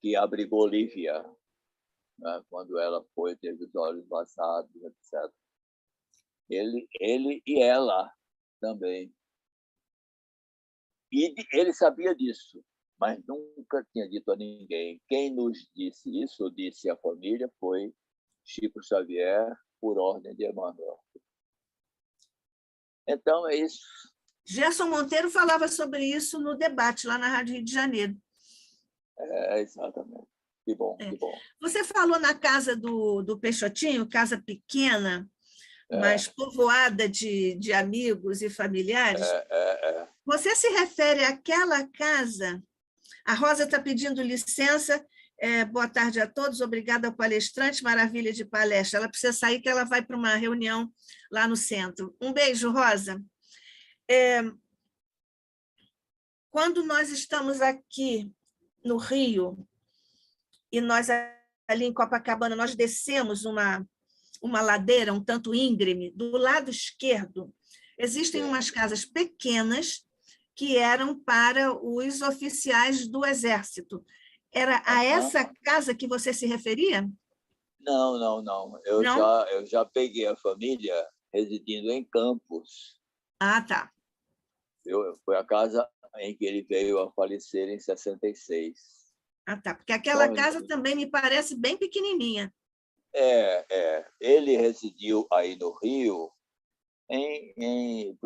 que abrigou Lívia, né, quando ela teve os olhos vazados, etc. Ele e ela também. E ele sabia disso, mas nunca tinha dito a ninguém. Quem nos disse isso, disse a família, foi Chico Xavier, por ordem de Emmanuel. Então, é isso. Gerson Monteiro falava sobre isso no debate lá na Rádio Rio de Janeiro. Exatamente. Que bom, que bom. Você falou na casa do Peixotinho, casa pequena, mas povoada de amigos e familiares. Você se refere àquela casa? A Rosa está pedindo licença. Boa tarde a todos, obrigada ao palestrante, maravilha de palestra. Ela precisa sair, que ela vai para uma reunião lá no centro. Um beijo, Rosa. Quando nós estamos aqui no Rio, e nós ali em Copacabana, nós descemos uma ladeira um tanto íngreme, do lado esquerdo, existem umas casas pequenas que eram para os oficiais do Exército. Era a essa casa que você se referia? Não. Eu já peguei a família residindo em Campos. Ah, tá. Foi a casa em que ele veio a falecer em 66. Ah, tá. Porque aquela casa também me parece bem pequenininha. Ele residiu aí no Rio,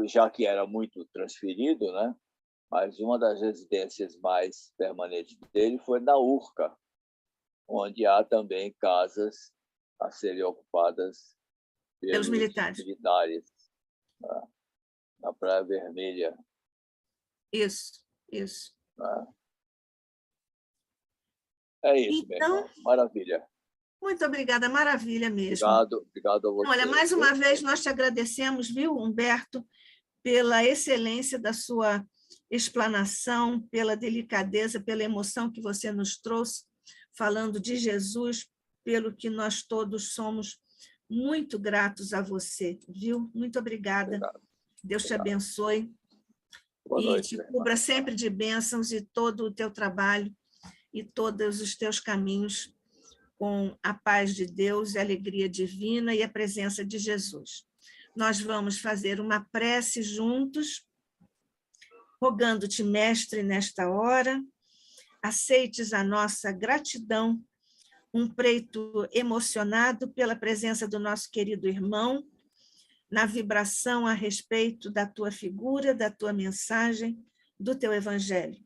já que era muito transferido, né? Mas uma das residências mais permanentes dele foi na Urca, onde há também casas a serem ocupadas pelos militares né? Na Praia Vermelha. Isso. Né? É isso, então, meu irmão. Maravilha. Muito obrigada, maravilha mesmo. Obrigado a você. Olha, mais uma vez nós te agradecemos, viu, Humberto, pela excelência da sua explanação, pela delicadeza, pela emoção que você nos trouxe, falando de Jesus, pelo que nós todos somos muito gratos a você, viu? Muito obrigada. Deus te abençoe. Boa noite, e te cubra sempre de bênçãos e todo o teu trabalho e todos os teus caminhos com a paz de Deus e a alegria divina e a presença de Jesus. Nós vamos fazer uma prece juntos, rogando-te, Mestre, nesta hora, aceites a nossa gratidão, um preito emocionado pela presença do nosso querido irmão, na vibração a respeito da tua figura, da tua mensagem, do teu evangelho.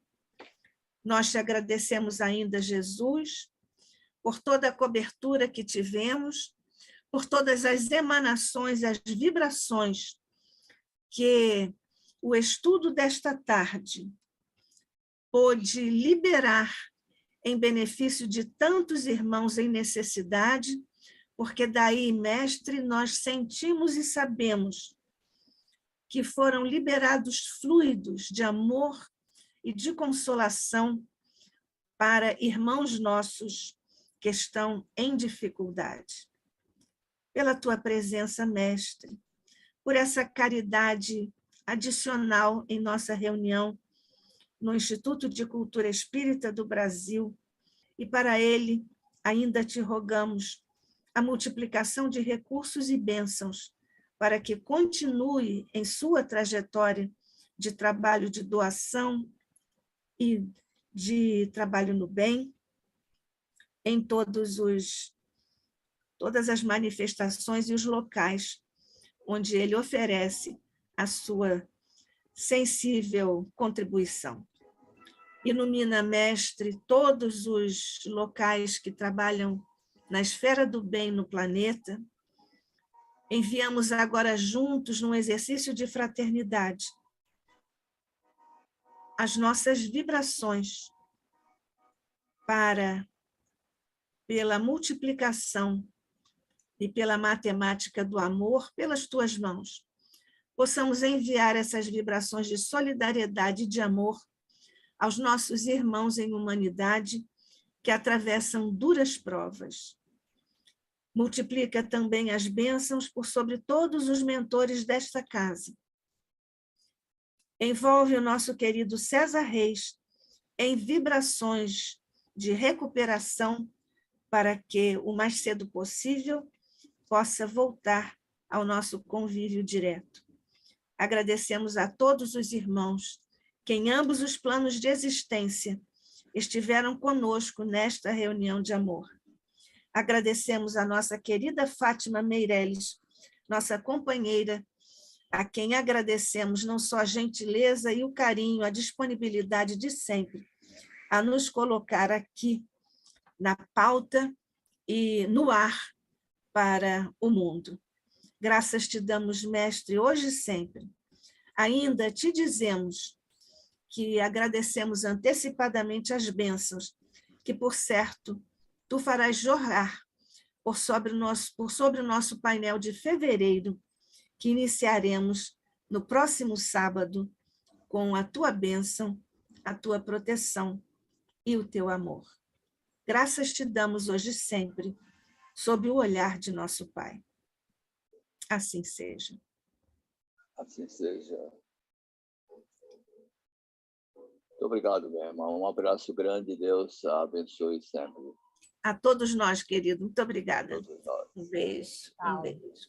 Nós te agradecemos ainda, Jesus, por toda a cobertura que tivemos, por todas as emanações, as vibrações que o estudo desta tarde pôde liberar em benefício de tantos irmãos em necessidade, porque daí, Mestre, nós sentimos e sabemos que foram liberados fluidos de amor e de consolação para irmãos nossos que estão em dificuldade. Pela tua presença, Mestre, por essa caridade adicional em nossa reunião no Instituto de Cultura Espírita do Brasil, e para ele ainda te rogamos a multiplicação de recursos e bênçãos para que continue em sua trajetória de trabalho de doação e de trabalho no bem, em todas as manifestações e os locais onde ele oferece a sua sensível contribuição. Ilumina, Mestre, todos os locais que trabalham na esfera do bem no planeta. Enviamos agora juntos, num exercício de fraternidade, as nossas vibrações para, pela multiplicação e pela matemática do amor, pelas tuas mãos, possamos enviar essas vibrações de solidariedade e de amor aos nossos irmãos em humanidade que atravessam duras provas. Multiplica também as bênçãos por sobre todos os mentores desta casa. Envolve o nosso querido César Reis em vibrações de recuperação para que, o mais cedo possível, possa voltar ao nosso convívio direto. Agradecemos a todos os irmãos que em ambos os planos de existência estiveram conosco nesta reunião de amor. Agradecemos a nossa querida Fátima Meirelles, nossa companheira, a quem agradecemos não só a gentileza e o carinho, a disponibilidade de sempre, a nos colocar aqui na pauta e no ar para o mundo. Graças te damos, Mestre, hoje e sempre. Ainda te dizemos que agradecemos antecipadamente as bênçãos que, por certo, tu farás jorrar por sobre o nosso painel de fevereiro, que iniciaremos no próximo sábado com a tua bênção, a tua proteção e o teu amor. Graças te damos hoje e sempre, sob o olhar de nosso Pai. Assim seja. Assim seja. Muito obrigado, meu irmão. Um abraço grande. Deus abençoe sempre. A todos nós, querido. Muito obrigada. Todos nós. Um beijo. Um beijo.